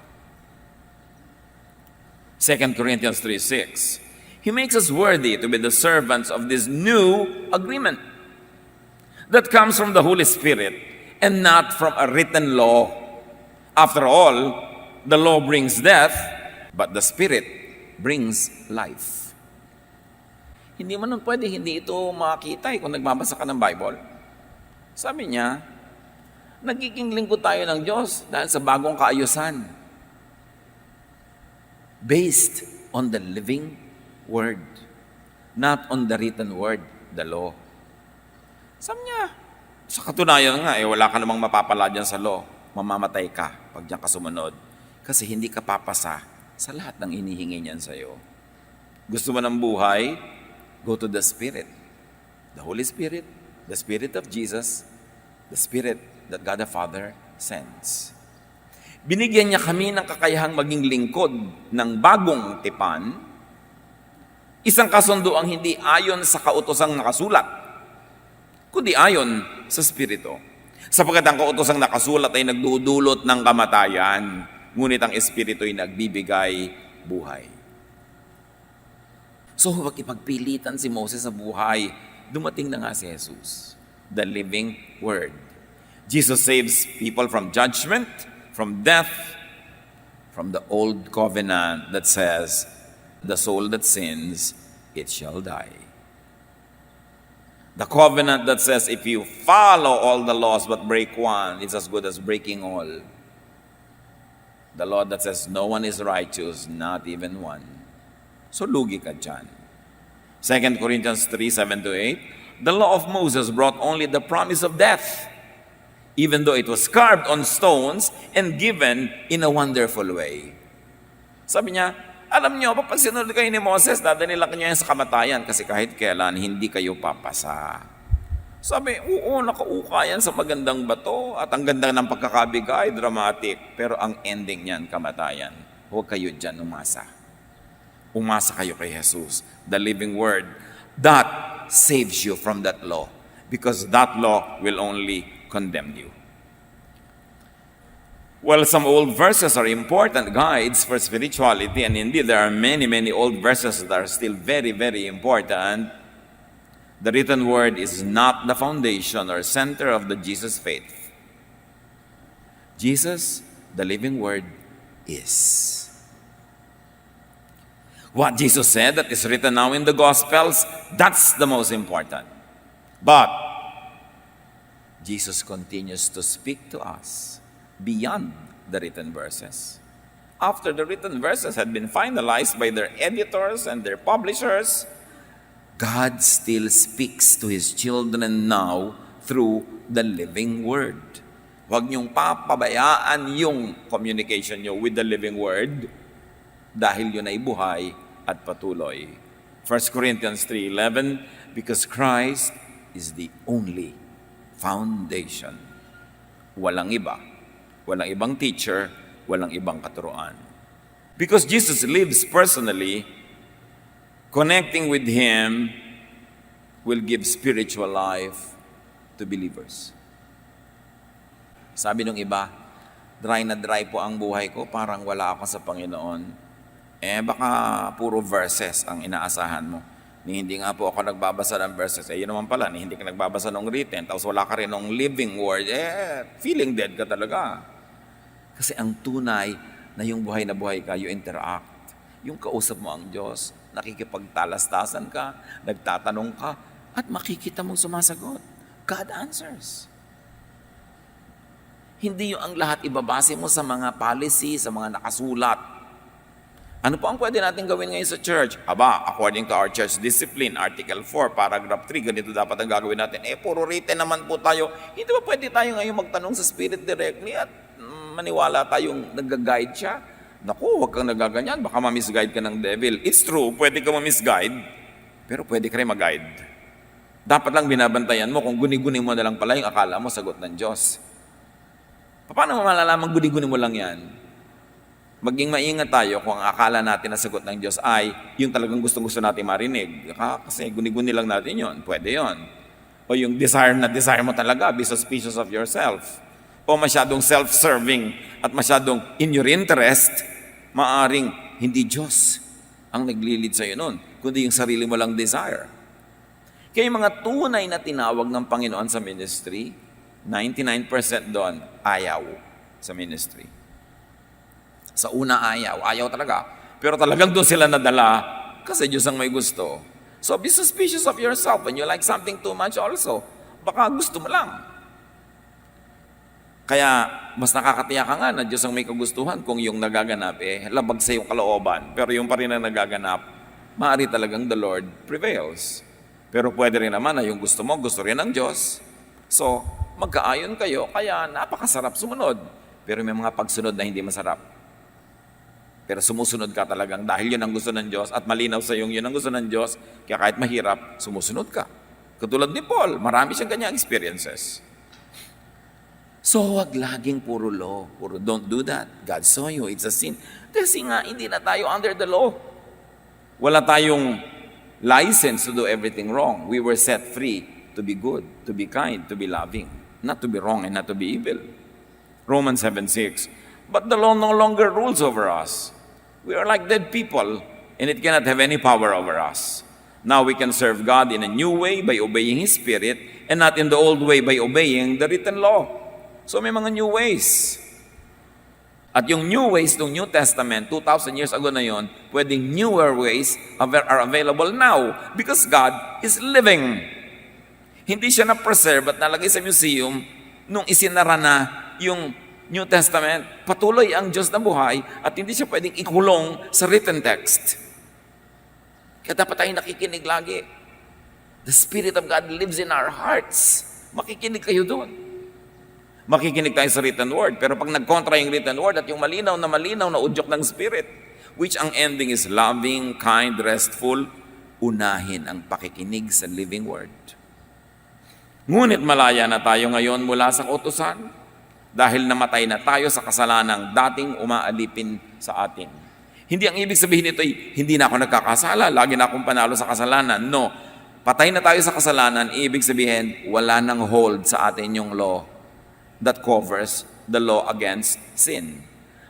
2 Corinthians 3:6. He makes us worthy to be the servants of this new agreement that comes from the Holy Spirit and not from a written law. After all, the law brings death, but the Spirit brings life. Hindi mo nun pwede hindi ito makita kung nagbabasa ka ng Bible. Sabi niya, nagiging lingkod tayo ng Diyos dahil sa bagong kaayusan. Based on the living word, not on the written word, the law. Sabi niya, sa katunayan nga, wala ka namang mapapala dyan sa law. Mamamatay ka pag dyan ka sumunod. Kasi hindi ka papasa sa lahat ng inihingi niyan sa'yo. Gusto mo ng buhay? Go to the Spirit. The Holy Spirit, the Spirit of Jesus, the Spirit that God the Father sends. Binigyan niya kami ng kakayahang maging lingkod ng bagong tipan, isang kasunduang hindi ayon sa kautosang nakasulat, kundi ayon sa Espiritu. Sapagkat ang kautosang nakasulat ay nagdudulot ng kamatayan, ngunit ang Espiritu ay nagbibigay buhay. So, huwag ipagpilitan si Moses sa buhay. Dumating na nga si Jesus, the living Word. Jesus saves people from judgment, from death, from the old covenant that says, the soul that sins, it shall die. The covenant that says, if you follow all the laws but break one, it's as good as breaking all. The law that says, no one is righteous, not even one. So lugi ka dyan. 2 Corinthians 3:7-8, the law of Moses brought only the promise of death, even though it was carved on stones and given in a wonderful way. Sabi niya, alam niyo, pag sinunod kayo ni Moses, dadalhin niyo yan sa kamatayan kasi kahit kailan hindi kayo papasa. Sabi, oo, nakauka yan sa magandang bato at ang ganda ng pagkakabigay, dramatic. Pero ang ending niyan, kamatayan. Huwag kayo dyan umasa. Umasa kayo kay Jesus, the living Word. That saves you from that law because that law will only condemn you. Well, some old verses are important guides for spirituality, and indeed there are many, many old verses that are still very, very important. The written word is not the foundation or center of the Jesus faith. Jesus, the living word, is. What Jesus said that is written now in the Gospels, that's the most important. But Jesus continues to speak to us beyond the written verses. After the written verses had been finalized by their editors and their publishers, God still speaks to His children now through the living word. Huwag niyong papabayaan yung communication niyo with the living word dahil yun ay buhay at patuloy. 1 Corinthians 3:11, because Christ is the only foundation. Walang iba. Walang ibang teacher, walang ibang katuruan. Because Jesus lives personally, connecting with Him will give spiritual life to believers. Sabi nung iba, dry na dry po ang buhay ko, parang wala ako sa Panginoon. Baka puro verses ang inaasahan mo. Ni hindi nga po ako nagbabasa ng verses. Yun naman pala, ni hindi ka nagbabasa ng written, tapos wala ka rin ng living word, feeling dead ka talaga. Kasi ang tunay na yung buhay na buhay ka, you interact. Yung kausap mo ang Diyos, nakikipagtalastasan ka, nagtatanong ka, at makikita mong sumasagot. God answers. Hindi yung ang lahat ibabase mo sa mga policy, sa mga nakasulat. Ano po ang pwede natin gawin ngayon sa church? According to our church discipline, Article 4, Paragraph 3, ganito dapat ang gagawin natin. Puro written naman po tayo. Hindi ba pwede tayo ngayon magtanong sa Spirit directly at maniwala tayong nag-guide siya? Naku, huwag kang nagaganyan. Baka ma-misguide ka ng devil. It's true, pwede ka ma-misguide, pero pwede ka rin mag-guide. Dapat lang binabantayan mo kung guni-guni mo na lang pala yung akala mo sagot ng Diyos. Paano mo malalaman guni-guni mo lang yan? Maging maingat tayo kung ang akala natin na sagot ng Diyos ay yung talagang gustong-gusto natin marinig. Kasi guni-guni lang natin yon, pwede yon. O yung desire mo talaga, be suspicious of yourself. O masyadong self-serving at masyadong in your interest, maaring hindi Diyos ang naglilid sa'yo nun, kundi yung sarili mo lang desire. Kaya yung mga tunay na tinawag ng Panginoon sa ministry, 99% doon, ayaw sa ministry. Sa una ayaw talaga. Pero talagang doon sila nadala kasi Diyos ang may gusto. So be suspicious of yourself when you like something too much also. Baka gusto mo lang. Kaya mas nakakatiyak ka nga na Diyos ang may kagustuhan kung yung nagaganap labag sa yung kalooban. Pero yung pa rin ang nagaganap, maaari talagang the Lord prevails. Pero pwede rin naman na yung gusto mo, gusto rin ng Diyos. So, magkaayon kayo, kaya napakasarap sumunod. Pero may mga pagsunod na hindi masarap. Pero sumusunod ka talagang dahil yun ang gusto ng Diyos at malinaw sa yung yun ang gusto ng Diyos, kaya kahit mahirap, sumusunod ka. Katulad ni Paul, marami siyang kanyang experiences. So, wag laging puro law. Puro don't do that. God saw you. It's a sin. Kasi nga, hindi na tayo under the law. Wala tayong license to do everything wrong. We were set free to be good, to be kind, to be loving, not to be wrong and not to be evil. Romans 7:6. But the law no longer rules over us. We are like dead people, and it cannot have any power over us. Now we can serve God in a new way by obeying His Spirit, and not in the old way by obeying the written law. So may mga new ways. At yung new ways ng New Testament, 2,000 years ago na yon, pwedeng newer ways are available now because God is living. Hindi siya na-preserve at nalagay sa museum nung isinara na yung New Testament. Patuloy ang Diyos na buhay at hindi siya pwedeng ikulong sa written text. Kaya dapat tayong nakikinig lagi. The Spirit of God lives in our hearts. Makikinig kayo doon. Makikinig tayo sa written word. Pero pag nagkontra yung written word at yung malinaw na udyok ng Spirit, which ang ending is loving, kind, restful, unahin ang pakikinig sa living word. Ngunit malaya na tayo ngayon mula sa kautusan dahil namatay na tayo sa kasalanang dating umaalipin sa atin. Hindi ang ibig sabihin nito ay hindi na ako nagkakasala, lagi na akong panalo sa kasalanan. No, patay na tayo sa kasalanan, ibig sabihin wala nang hold sa atin yung law that covers the law against sin.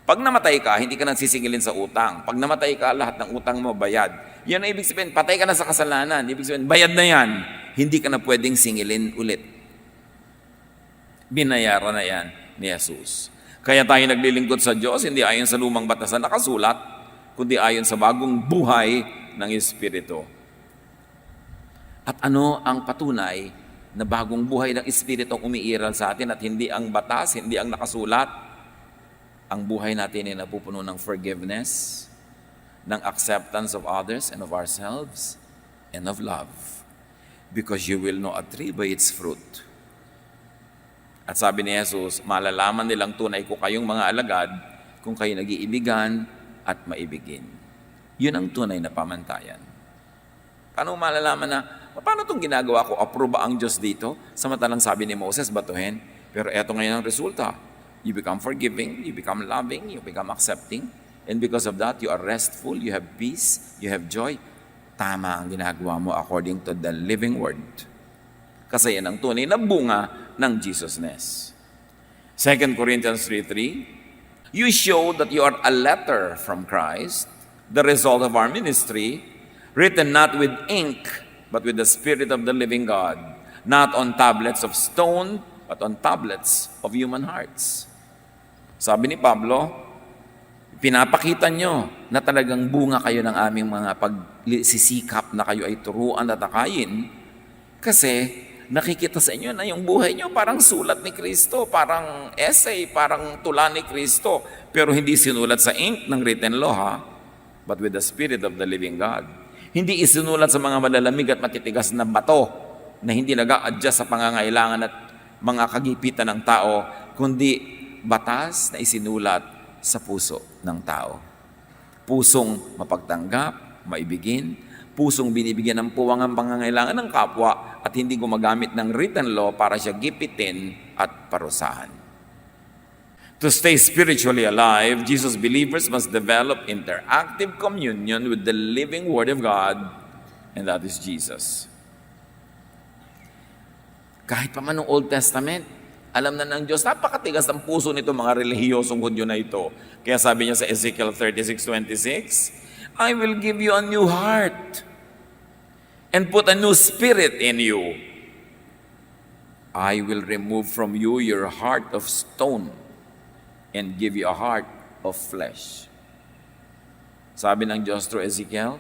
Pag namatay ka, hindi ka nagsisingilin sa utang. Pag namatay ka, lahat ng utang mo bayad. Yan ang ibig sabihin, patay ka na sa kasalanan. Ibig sabihin, bayad na yan. hindi ka na pwedeng singilin ulit. Binayaran na yan ni Jesus. Kaya tayo naglilingkod sa Diyos, hindi ayon sa lumang batas na nakasulat, kundi ayon sa bagong buhay ng Espiritu. At ano ang patunay na bagong buhay ng Espiritu ang umiiral sa atin at hindi ang batas, hindi ang nakasulat? Ang buhay natin ay napupuno ng forgiveness, ng acceptance of others and of ourselves, and of love. Because you will know a tree by its fruit. At sabi ni Jesus, malalaman nilang tunay ko kayong mga alagad kung kayo nag-iibigan at maibigin. Yun ang tunay na pamantayan. Paano malalaman na, paano itong ginagawa ko? Approve ang Diyos dito? Samantalang sabi ni Moses, batuhin. Pero eto ngayon ang resulta. You become forgiving, you become loving, you become accepting. And because of that, you are restful, you have peace, you have joy. Tama ang ginagawa mo according to the living word. Kasi yan ang tunay na bunga ng Jesusness. 2 Corinthians 3:3, you show that you are a letter from Christ, the result of our ministry, written not with ink, but with the Spirit of the living God, not on tablets of stone, but on tablets of human hearts. Sabi ni Pablo, pinapakita nyo na talagang bunga kayo ng aming mga pagsisikap na kayo ay turuan at akayin kasi nakikita sa inyo na yung buhay nyo parang sulat ni Kristo, parang essay, parang tula ni Kristo, pero hindi sinulat sa ink ng written law, but with the Spirit of the living God. Hindi isinulat sa mga malalamig at matitigas na bato na hindi nag-a-adjust sa pangangailangan at mga kagipitan ng tao, kundi batas na isinulat sa puso ng tao. Pusong mapagtanggap, maibigin, pusong binibigyan ng puwang ang pangangailangan ng kapwa at hindi gumagamit ng written law para siya gipitin at parusahan. To stay spiritually alive, Jesus believers must develop interactive communion with the living Word of God, and that is Jesus. Kahit pa man ng Old Testament, alam na ng Diyos, napakatigas ng puso nito mga relihiyosong Hudyo na ito. Kaya sabi niya sa Ezekiel 36:26, I will give you a new heart and put a new spirit in you. I will remove from you your heart of stone and give you a heart of flesh. Sabi ng Diyos through Ezekiel,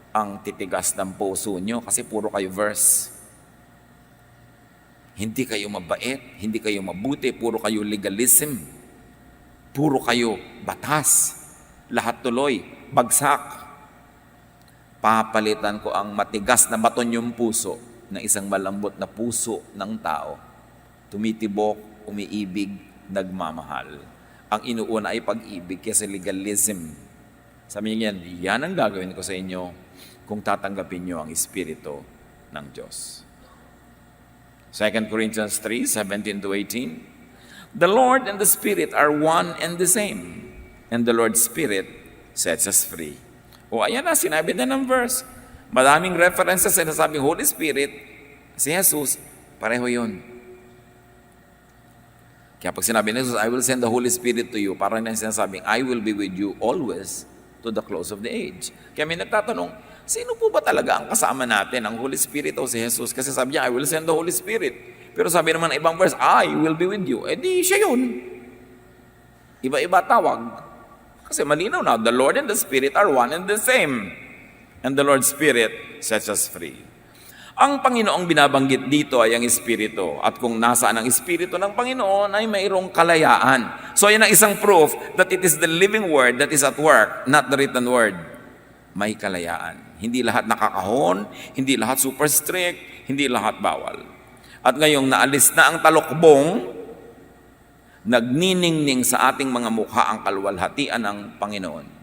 ang titigas ng puso nyo kasi puro kayo verse. Hindi kayo mabait, hindi kayo mabuti, puro kayo legalism, puro kayo batas, lahat tuloy, bagsak. Papalitan ko ang matigas na baton yung puso ng isang malambot na puso ng tao. Tumitibok, umiibig, nagmamahal. Ang inuuna ay pag-ibig kasi legalism. Sabi niya yan ang gagawin ko sa inyo kung tatanggapin niyo ang Espiritu ng Diyos. 2 Corinthians 3:17-18, the Lord and the Spirit are one and the same, and the Lord's Spirit sets us free. O ayan na, sinabi na ng verse. Maraming references na sinasabing Holy Spirit, si Jesus, pareho yun. Kaya pag sinabi ni Jesus, I will send the Holy Spirit to you, parang na sinasabing, I will be with you always to the close of the age. Kaya may nagtatanong, sino po ba talaga ang kasama natin, ang Holy Spirit o si Jesus? Kasi sabi niya, I will send the Holy Spirit. Pero sabi naman ng ibang verse, I will be with you. Eh di siya yun. Iba-iba tawag. Kasi malinaw na, the Lord and the Spirit are one and the same. And the Lord's Spirit sets us free. Ang Panginoong binabanggit dito ay ang Espiritu. At kung nasaan ang Espiritu ng Panginoon ay mayroong kalayaan. So yan ang isang proof that it is the living Word that is at work, not the written Word. May kalayaan. Hindi lahat nakakahon, hindi lahat super strict, hindi lahat bawal. At ngayong naalis na ang talokbong, nagniningning sa ating mga mukha ang kaluwalhatian ng Panginoon.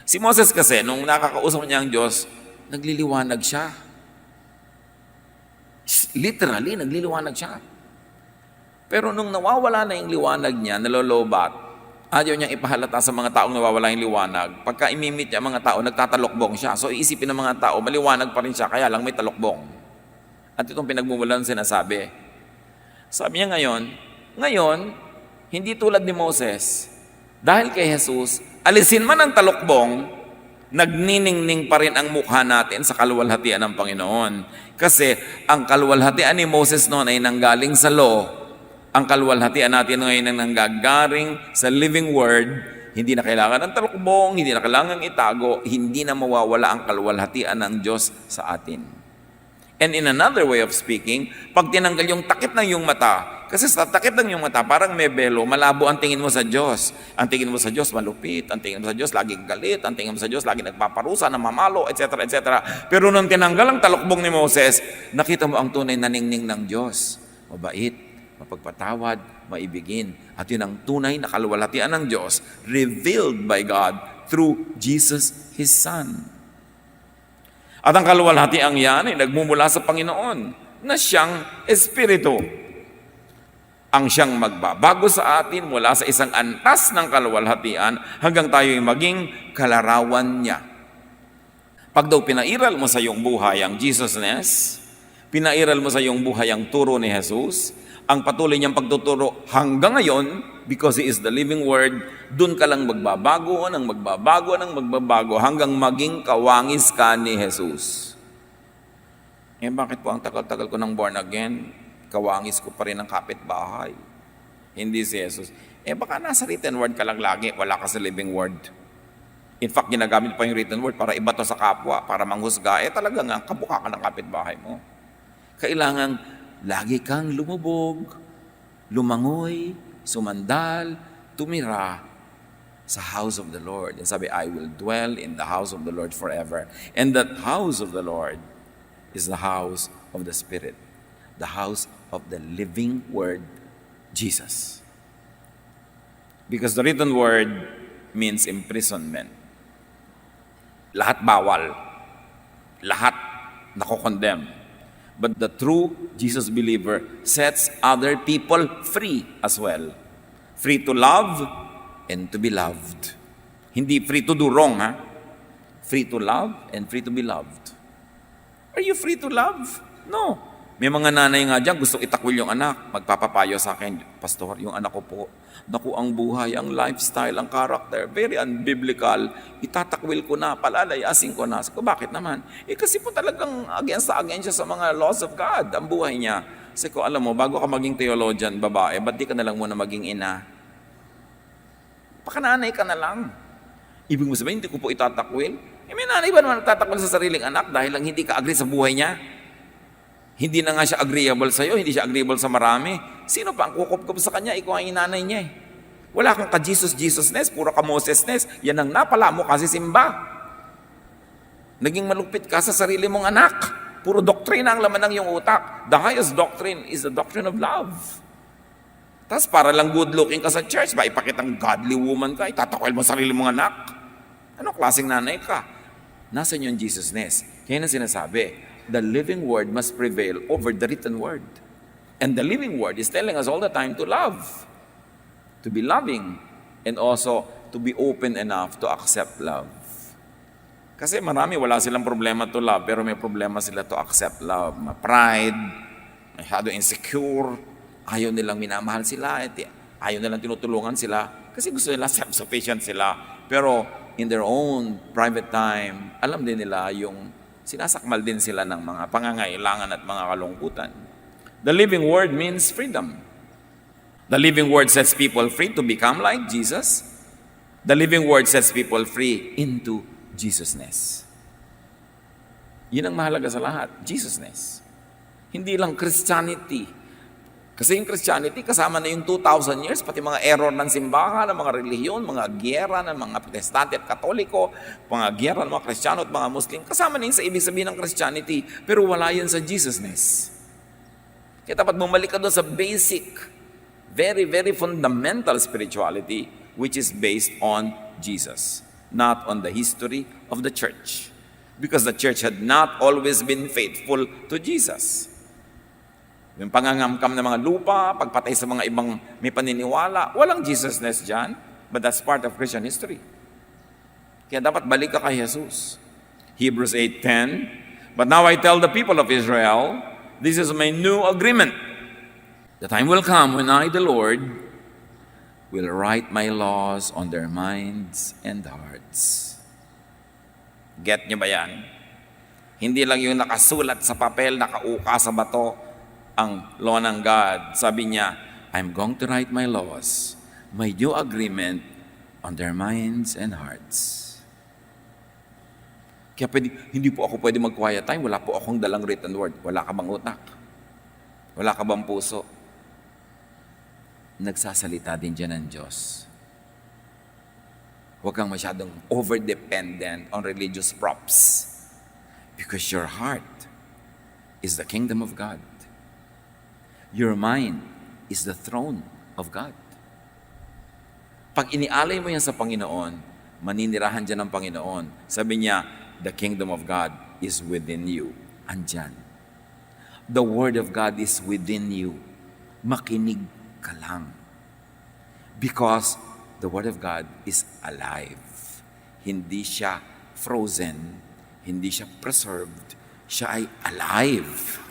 Si Moses kasi, nung nakakausap niya ang Diyos, nagliliwanag siya. Literally, nagliliwanag siya. Pero nung nawawala na yung liwanag niya, nalolobat, ayaw niyang ipahalata sa mga taong nawawala yung liwanag. Pagka imimit niya mga tao, nagtatalokbong siya. So iisipin ng mga tao, maliwanag pa rin siya, kaya lang may talokbong. At itong pinagmumulan sinasabi. Sabi niya ngayon, hindi tulad ni Moses. Dahil kay Jesus, alisin man ang talokbong, nagniningning pa rin ang mukha natin sa kaluwalhatian ng Panginoon. Kasi ang kaluwalhatian ni Moses noon ay nanggaling sa law. Ang kaluwalhatian natin ngayon ay nanggagaling sa living word. Hindi na kailangan ng talukbong, hindi na kailangan itago, hindi na mawawala ang kaluwalhatian ng Diyos sa atin. And in another way of speaking, pag tinanggal yung takip ng iyong mata, kasi sa takip ng iyong mata, parang may belo, malabo ang tingin mo sa Diyos. Ang tingin mo sa Diyos malupit, ang tingin mo sa Diyos laging galit, ang tingin mo sa Diyos laging nagpaparusa, namamalo, etc. etc. Pero nung tinanggal ang talukbong ni Moses, nakita mo ang tunay na ningning ng Diyos. Mabait, mapagpatawad, maibigin. At yun ang tunay na kaluwalhatian ng Diyos, revealed by God through Jesus, His Son. At ang kaluwalhatian yan ay nagmumula sa Panginoon na siyang Espiritu. Ang siyang magbabago sa atin mula sa isang antas ng kaluwalhatian hanggang tayo'y maging kalarawan niya. Pag daw pinairal mo sa iyong buhay ang Jesusness, pinairal mo sa iyong buhay ang turo ni Jesus, ang patuloy niyang pagtuturo hanggang ngayon, because He is the living Word, dun ka lang magbabago hanggang maging kawangis ka ni Jesus. Eh bakit po ang tagal-tagal ko ng born again, kawangis ko pa rin ang kapitbahay? Hindi si Jesus. Eh baka nasa written word ka lang lagi, wala ka sa living word. In fact, ginagamit pa yung written word para ibato sa kapwa, para manghusga. Eh talaga nga, kabuka ka ng kapitbahay mo. Kailangan lagi kang lumubog, lumangoy, sumandal, tumira sa house of the Lord. And sabi, I will dwell in the house of the Lord forever. And that house of the Lord is the house of the Spirit, the house of the living Word, Jesus. Because the written word means imprisonment. Lahat bawal. Lahat nako-condemn. But the true Jesus believer sets other people free as well. Free to love and to be loved. Hindi free to do wrong, ha? Free to love and free to be loved. Are you free to love? No. May mga nanay nga dyan, gusto itakwil yung anak. Magpapapayo sa akin, Pastor, yung anak ko po, naku ang buhay, ang lifestyle, ang character, very unbiblical. Itatakwil ko na, palalayasin ko na. Sabi ko, bakit naman? Eh kasi po talagang against siya sa mga laws of God, ang buhay niya. Sabi ko, alam mo, bago ka maging theologian, babae, ba't di ka na lang muna maging ina? Pakananay ka na lang. Ibig mo sabihin, hindi ko po itatakwil. Eh may nanay ba naman nagtatakwil sa sariling anak dahil lang hindi ka agree sa buhay niya? Hindi na nga siya agreeable sa'yo, hindi siya agreeable sa marami. Sino pa ang kukup-kup sa kanya? Ikaw ang inanay niya eh. Wala kang ka-Jesus-Jesusness, puro ka-Mosesness. Yan ang napala mo kasi simba. Naging malupit ka sa sarili mong anak. Puro doktrina ang laman ng iyong utak. The highest doctrine is the doctrine of love. Tapos para lang good-looking ka sa church, ba ipakitang godly woman ka, itatakwil mo sarili mong anak. Anong klaseng nanay ka? Nasaan yung Jesusness? Kaya na sinasabi, the living word must prevail over the written word. And the living word is telling us all the time to love, to be loving, and also to be open enough to accept love. Kasi marami wala silang problema to love, pero may problema sila to accept love. Pride, masyado insecure, ayaw nilang minamahal sila, ayaw nilang tinutulungan sila, kasi gusto nila self-sufficient sila. Pero in their own private time, alam din nila yung sinasakmal din sila ng mga pangangailangan at mga kalungkutan. The living word means freedom. The living word sets people free to become like Jesus. The living word sets people free into Jesusness. Yun ang mahalaga sa lahat, Jesusness. Hindi lang Christianity. Kasi yung Christianity, kasama na yung 2,000 years, pati mga error ng simbahan, ng mga relihiyon, mga gyera ng mga Protestante at Katoliko, mga gyera ng mga Kristiyano at mga Muslim, kasama na yun sa ibig sabihin ng Christianity, pero wala yun sa Jesusness. Kaya dapat bumalik ka doon sa basic, very, very fundamental spirituality, which is based on Jesus, not on the history of the church. Because the church had not always been faithful to Jesus. Yung pangangamkam ng mga lupa, pagpatay sa mga ibang may paniniwala, walang Jesusness dyan, but that's part of Christian history. Kaya dapat balik ka kay Jesus. Hebrews 8:10, but now I tell the people of Israel, this is my new agreement. The time will come when I, the Lord, will write my laws on their minds and hearts. Get nyo ba yan? Hindi lang yung nakasulat sa papel, nakauka sa bato, ang law ng God. Sabi niya, I'm going to write my laws, my new agreement on their minds and hearts. Kaya hindi po ako pwede mag-quiet time, wala po akong dalang written word. Wala ka bang utak? Wala ka bang puso? Nagsasalita din dyan ng Diyos. Huwag kang masyadong over-dependent on religious props. Because your heart is the kingdom of God. Your mind is the throne of God. Pag inialay mo yan sa Panginoon, maninirahan dyan ng Panginoon. Sabi niya, the kingdom of God is within you. Andyan. The word of God is within you. Makinig ka lang. Because the word of God is alive. Hindi siya frozen. Hindi siya preserved. Siya ay alive.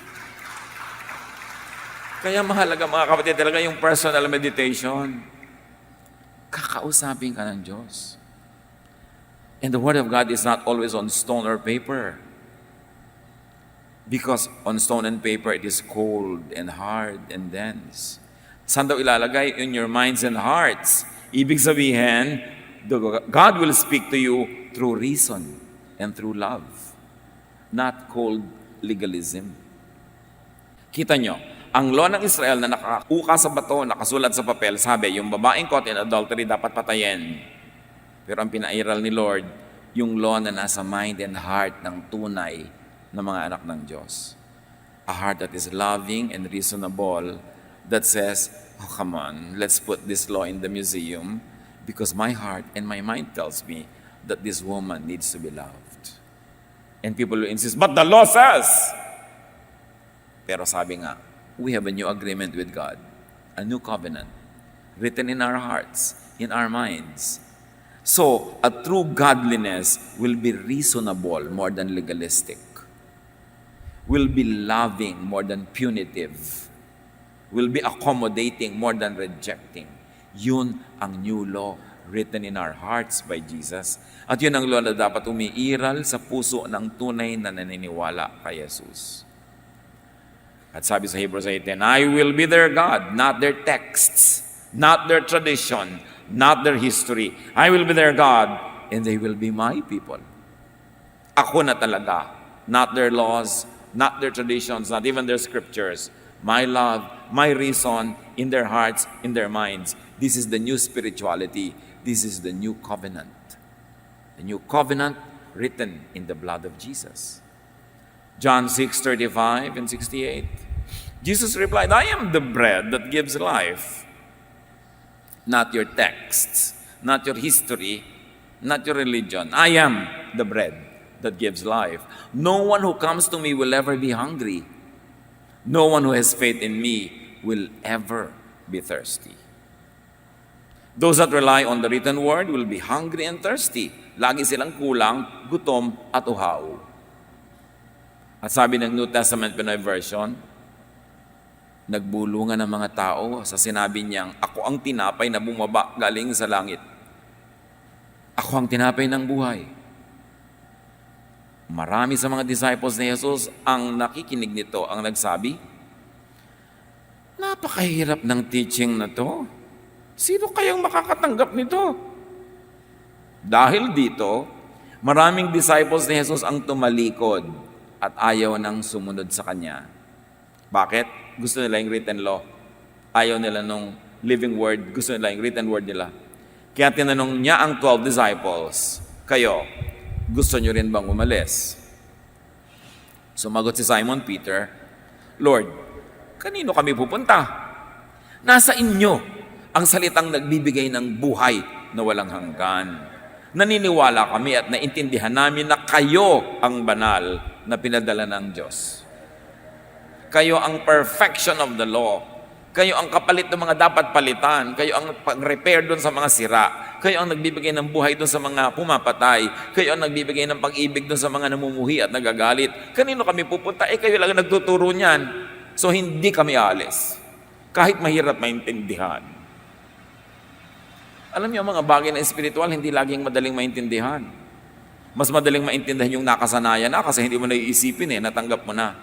Kaya mahalaga mga kapatid talaga yung personal meditation. Kakausapin ka ng Diyos. And the Word of God is not always on stone or paper. Because on stone and paper, it is cold and hard and dense. Saan daw ilalagay? In your minds and hearts. Ibig sabihin, God will speak to you through reason and through love. Not cold legalism. Kita nyo, ang law ng Israel na nakauka sa bato, nakasulat sa papel, sabi, yung babaeng caught in adultery dapat patayin. Pero ang pinairal ni Lord, yung law na nasa mind and heart ng tunay na mga anak ng Diyos. A heart that is loving and reasonable, that says, oh come on, let's put this law in the museum because my heart and my mind tells me that this woman needs to be loved. And people will insist, but the law says. Pero sabi nga, we have a new agreement with God, a new covenant, written in our hearts, in our minds. So, a true godliness will be reasonable more than legalistic, will be loving more than punitive, will be accommodating more than rejecting. Yun ang new law written in our hearts by Jesus. At yun ang law na dapat umiiral sa puso ng tunay na naniniwala kay Jesus. At sabi sa Hebrews 8:10, I will be their God, not their texts, not their tradition, not their history. I will be their God, and they will be my people. Ako na talaga, not their laws, not their traditions, not even their scriptures. My love, my reason in their hearts, in their minds. This is the new spirituality. This is the new covenant. The new covenant written in the blood of Jesus. John 6:35 and 68. Jesus replied, I am the bread that gives life. Not your texts, not your history, not your religion. I am the bread that gives life. No one who comes to me will ever be hungry. No one who has faith in me will ever be thirsty. Those that rely on the written word will be hungry and thirsty. Lagi silang kulang, gutom at uhaw. At sabi ng New Testament Pinoy Version, nagbulungan ng mga tao sa sinabi niyang, ako ang tinapay na bumaba galing sa langit. Ako ang tinapay ng buhay. Marami sa mga disciples ni Jesus ang nakikinig nito, ang nagsabi, napakahirap ng teaching na to. Sino kayang makakatanggap nito? Dahil dito, maraming disciples ni Jesus ang tumalikod at ayaw nang sumunod sa Kanya. Bakit? Gusto nila yung written law. Ayaw nila nung living word. Gusto nila yung written word nila. Kaya tinanong niya ang 12 disciples, kayo, gusto nyo rin bang umalis? Sumagot si Simon Peter, Lord, kanino kami pupunta? Nasa inyo ang salitang nagbibigay ng buhay na walang hanggan. Naniniwala kami at naintindihan namin na kayo ang banal na pinadala ng Diyos. Kayo ang perfection of the law. Kayo ang kapalit ng mga dapat palitan. Kayo ang pag-repair doon sa mga sira. Kayo ang nagbibigay ng buhay doon sa mga pumapatay. Kayo ang nagbibigay ng pag-ibig doon sa mga namumuhi at nagagalit. Kanino kami pupunta? Kayo lang ang nagtuturo niyan. So hindi kami alis. Kahit mahirap maintindihan. Alam niyo, mga bagay na espiritual, hindi laging madaling maintindihan. Mas madaling maintindihan yung nakasanayan na kasi hindi mo na iisipin natanggap mo na.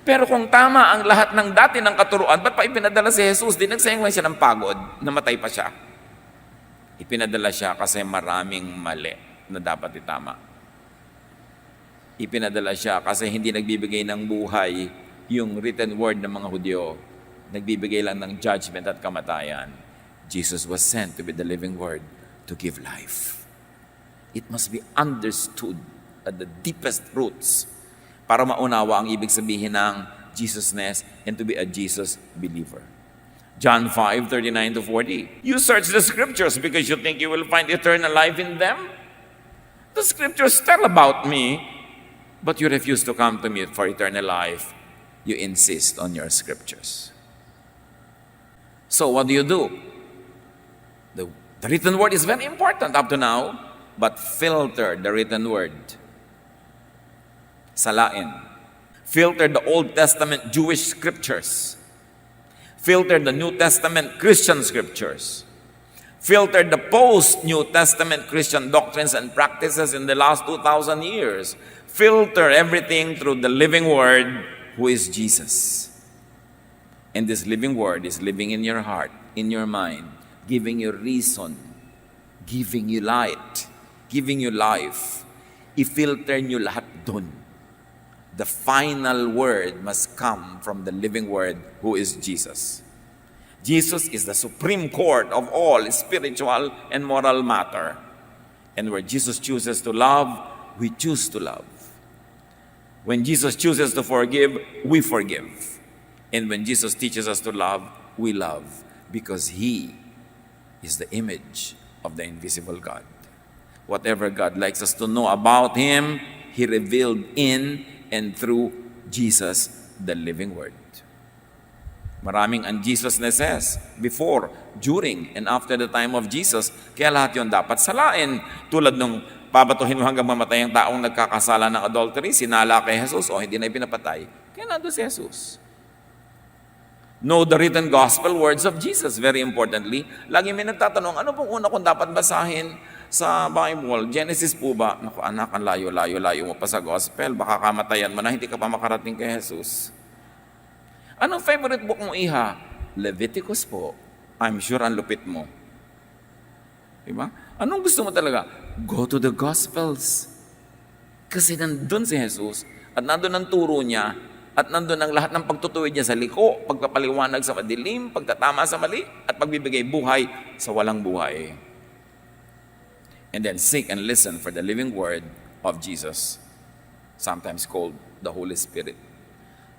Pero kung tama ang lahat ng dati ng katuruan, ba't pa ipinadala si Jesus? Di nagsayang siya ng pagod, namatay pa siya. Ipinadala siya kasi maraming mali na dapat itama. Ipinadala siya kasi hindi nagbibigay ng buhay yung written word ng mga Hudyo. Nagbibigay lang ng judgment at kamatayan. Jesus was sent to be the living word to give life. It must be understood at the deepest roots para maunawa ang ibig sabihin ng Jesusness and to be a Jesus believer. John 5:39-40. You search the scriptures because you think you will find eternal life in them. The scriptures tell about me, but you refuse to come to me for eternal life. You insist on your scriptures. So what do? The written word is very important up to now, but filter the written word. Salain. Filter the Old Testament Jewish scriptures. Filter the New Testament Christian scriptures. Filter the post-New Testament Christian doctrines and practices in the last 2,000 years. Filter everything through the living word, who is Jesus. And this living word is living in your heart, in your mind, giving you reason, giving you light, giving you life. I-filter nyo lahat dun. The final word must come from the living word, who is Jesus. Jesus is the supreme court of all spiritual and moral matter. And where Jesus chooses to love, we choose to love. When Jesus chooses to forgive, we forgive. And when Jesus teaches us to love, we love. Because He is the image of the invisible God. Whatever God likes us to know about Him, He revealed in and through Jesus, the living word. Maraming un-Jesusnesses before, during, and after the time of Jesus. Kaya lahat yun dapat salain. Tulad nung babatuhin mo hanggang mamatay ang taong nagkakasala ng adultery, sinala kay Jesus, o hindi na ipinapatay. Kaya nandun si Jesus. Know the written gospel words of Jesus, very importantly. Lagi may nagtatanong, ano pong una kong dapat basahin sa Bible? Genesis po ba? Naku anak, ang layo mo pa sa gospel. Baka kamatayan mo na, hindi ka pa makarating kay Jesus. Anong favorite book mo, iha? Leviticus po. I'm sure ang lupit mo. Diba? Anong gusto mo talaga? Go to the Gospels. Kasi nandun si Jesus at nandun ang turo niya at nandun ang lahat ng pagtutuwid niya sa liko, pagpapaliwanag sa madilim, pagtatama sa mali, at pagbibigay buhay sa walang buhay. And then seek and listen for the living word of Jesus, sometimes called the Holy Spirit,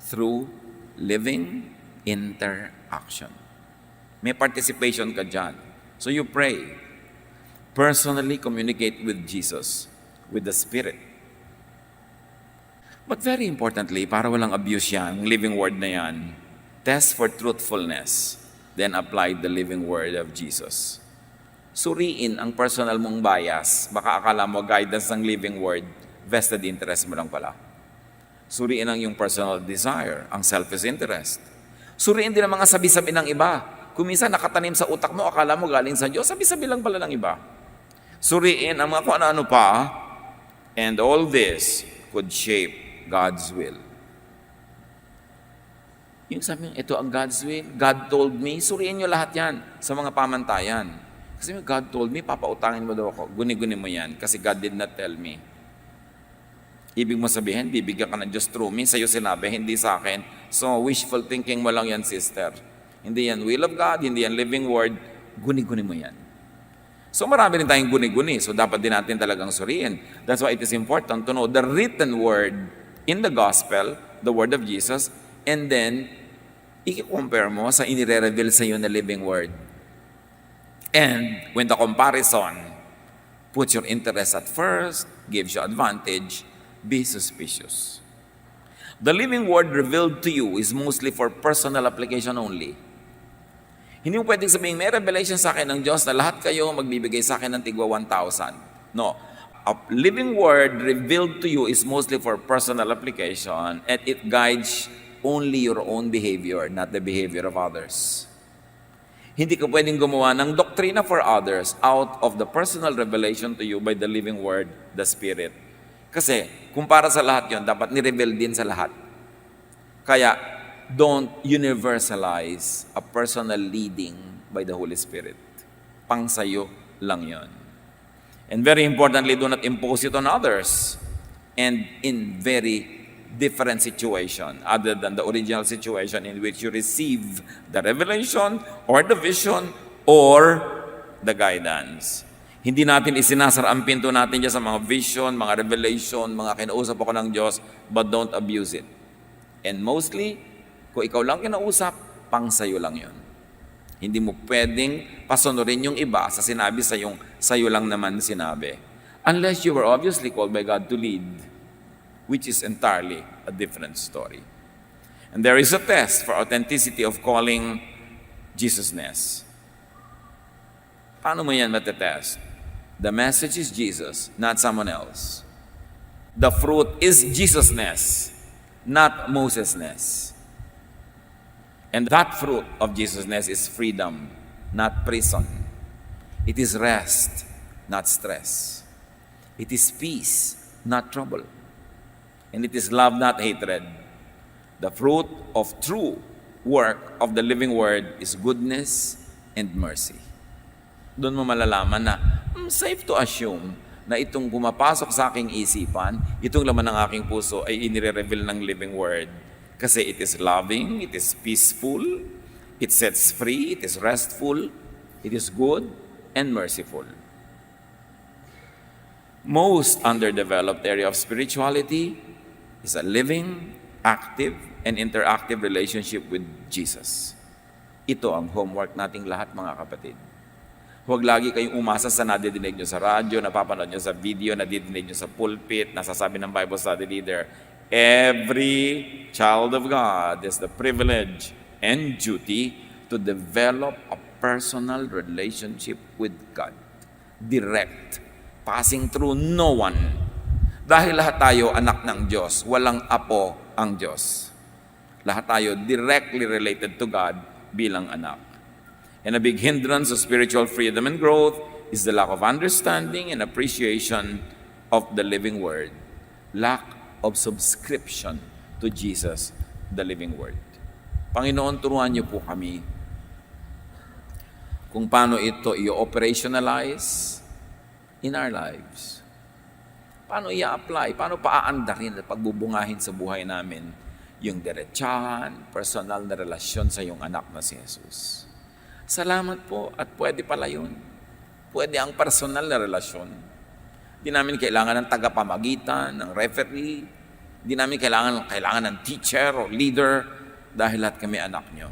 through living interaction. May participation ka dyan. So you pray. Personally communicate with Jesus, with the Spirit. But very importantly, para walang abuse yan, living word na yan, test for truthfulness, then apply the living word of Jesus. Suriin ang personal mong bias. Baka akala mo guidance ng living word, vested interest mo lang pala. Suriin ang yung personal desire, ang selfish interest. Suriin din ang mga sabi-sabi ng iba. Kung minsan nakatanim sa utak mo, akala mo galing sa Diyos, sabi-sabi lang pala ng iba. Suriin ang mga kung ano-ano pa, and all this could shape God's will. Yung sabi, ito ang God's will, God told me, suriin nyo lahat yan sa mga pamantayan. Kasi God told me, papautangin mo daw ako, guni-guni mo yan, kasi God did not tell me. Ibig mo sabihin, bibigyan ka ng Diyos through me, sa'yo sinabi, hindi sa akin. So, wishful thinking mo lang yan, sister. Hindi yan will of God, hindi yan living word, guni-guni mo yan. So, marami rin tayong guni-guni, so dapat din natin talagang suriin. That's why it is important to know the written word in the gospel, the word of Jesus, and then, i-compare mo sa inire-reveal sa iyo na living word. And when the comparison puts your interest at first, gives you advantage, be suspicious. The living word revealed to you is mostly for personal application only. Hindi mo pwedeng sabihin, may revelation sa akin ng Diyos na lahat kayo magbibigay sa akin ng tigwa 1,000. No. A living word revealed to you is mostly for personal application and it guides only your own behavior, not the behavior of others. Hindi ka pwedeng gumawa ng doktrina for others out of the personal revelation to you by the living word, the Spirit. Kasi, kung para sa lahat yon, dapat ni-reveal din sa lahat. Kaya, don't universalize a personal leading by the Holy Spirit. Pang sayo lang yon. And very importantly, do not impose it on others. And in very different situation other than the original situation in which you receive the revelation or the vision or the guidance. Hindi natin isinasara ang pinto natin dyan sa mga vision, mga revelation, mga kinausap ako ng Diyos, but don't abuse it. And mostly, kung ikaw lang kinausap, pang sayo lang yon. Hindi mo pwedeng pasunurin yung iba sa sinabi sa yung sayo lang naman sinabi. Unless you were obviously called by God to lead, which is entirely a different story. And there is a test for authenticity of calling Jesusness. Paano mo yan matetest? The message is Jesus, not someone else. The fruit is Jesusness, not Mosesness. And that fruit of Jesusness is freedom, not prison. It is rest, not stress. It is peace, not trouble. And it is love, not hatred. The fruit of true work of the living word is goodness and mercy. Doon mo malalaman na safe to assume na itong pumapasok sa aking isipan, itong laman ng aking puso ay inire-reveal ng living word. Kasi it is loving, it is peaceful, it sets free, it is restful, it is good and merciful. Most underdeveloped area of spirituality is a living, active, and interactive relationship with Jesus. Ito ang homework nating lahat, mga kapatid. Huwag lagi kayong umasa sa nadidinig nyo sa radyo, napapanood nyo sa video, nadidinig nyo sa pulpit, nasasabi ng Bible study leader. Every child of God has the privilege and duty to develop a personal relationship with God. Direct, passing through no one. Dahil lahat tayo anak ng Diyos, walang apo ang Diyos. Lahat tayo directly related to God bilang anak. And a big hindrance of spiritual freedom and growth is the lack of understanding and appreciation of the living word. Lack of subscription to Jesus, the living word. Panginoon, turuan niyo po kami kung paano ito i-operationalize in our lives. Paano i-apply? Paano paaandarin at pagbubungahin sa buhay namin yung diretsahan, personal na relasyon sa iyong anak na si Jesus. Salamat po at pwede pala yun. Pwede ang personal na relasyon. Di namin kailangan ng tagapamagitan, ng referee. Di namin kailangan ng teacher o leader dahil lahat kami anak nyo.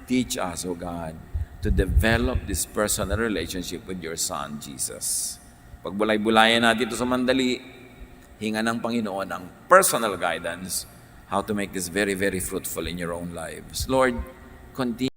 Teach us, O God, to develop this personal relationship with your Son, Jesus. Pagbulay-bulayan natin ito sa mandali, hinga ng Panginoon ang personal guidance how to make this very, very fruitful in your own lives. Lord, continue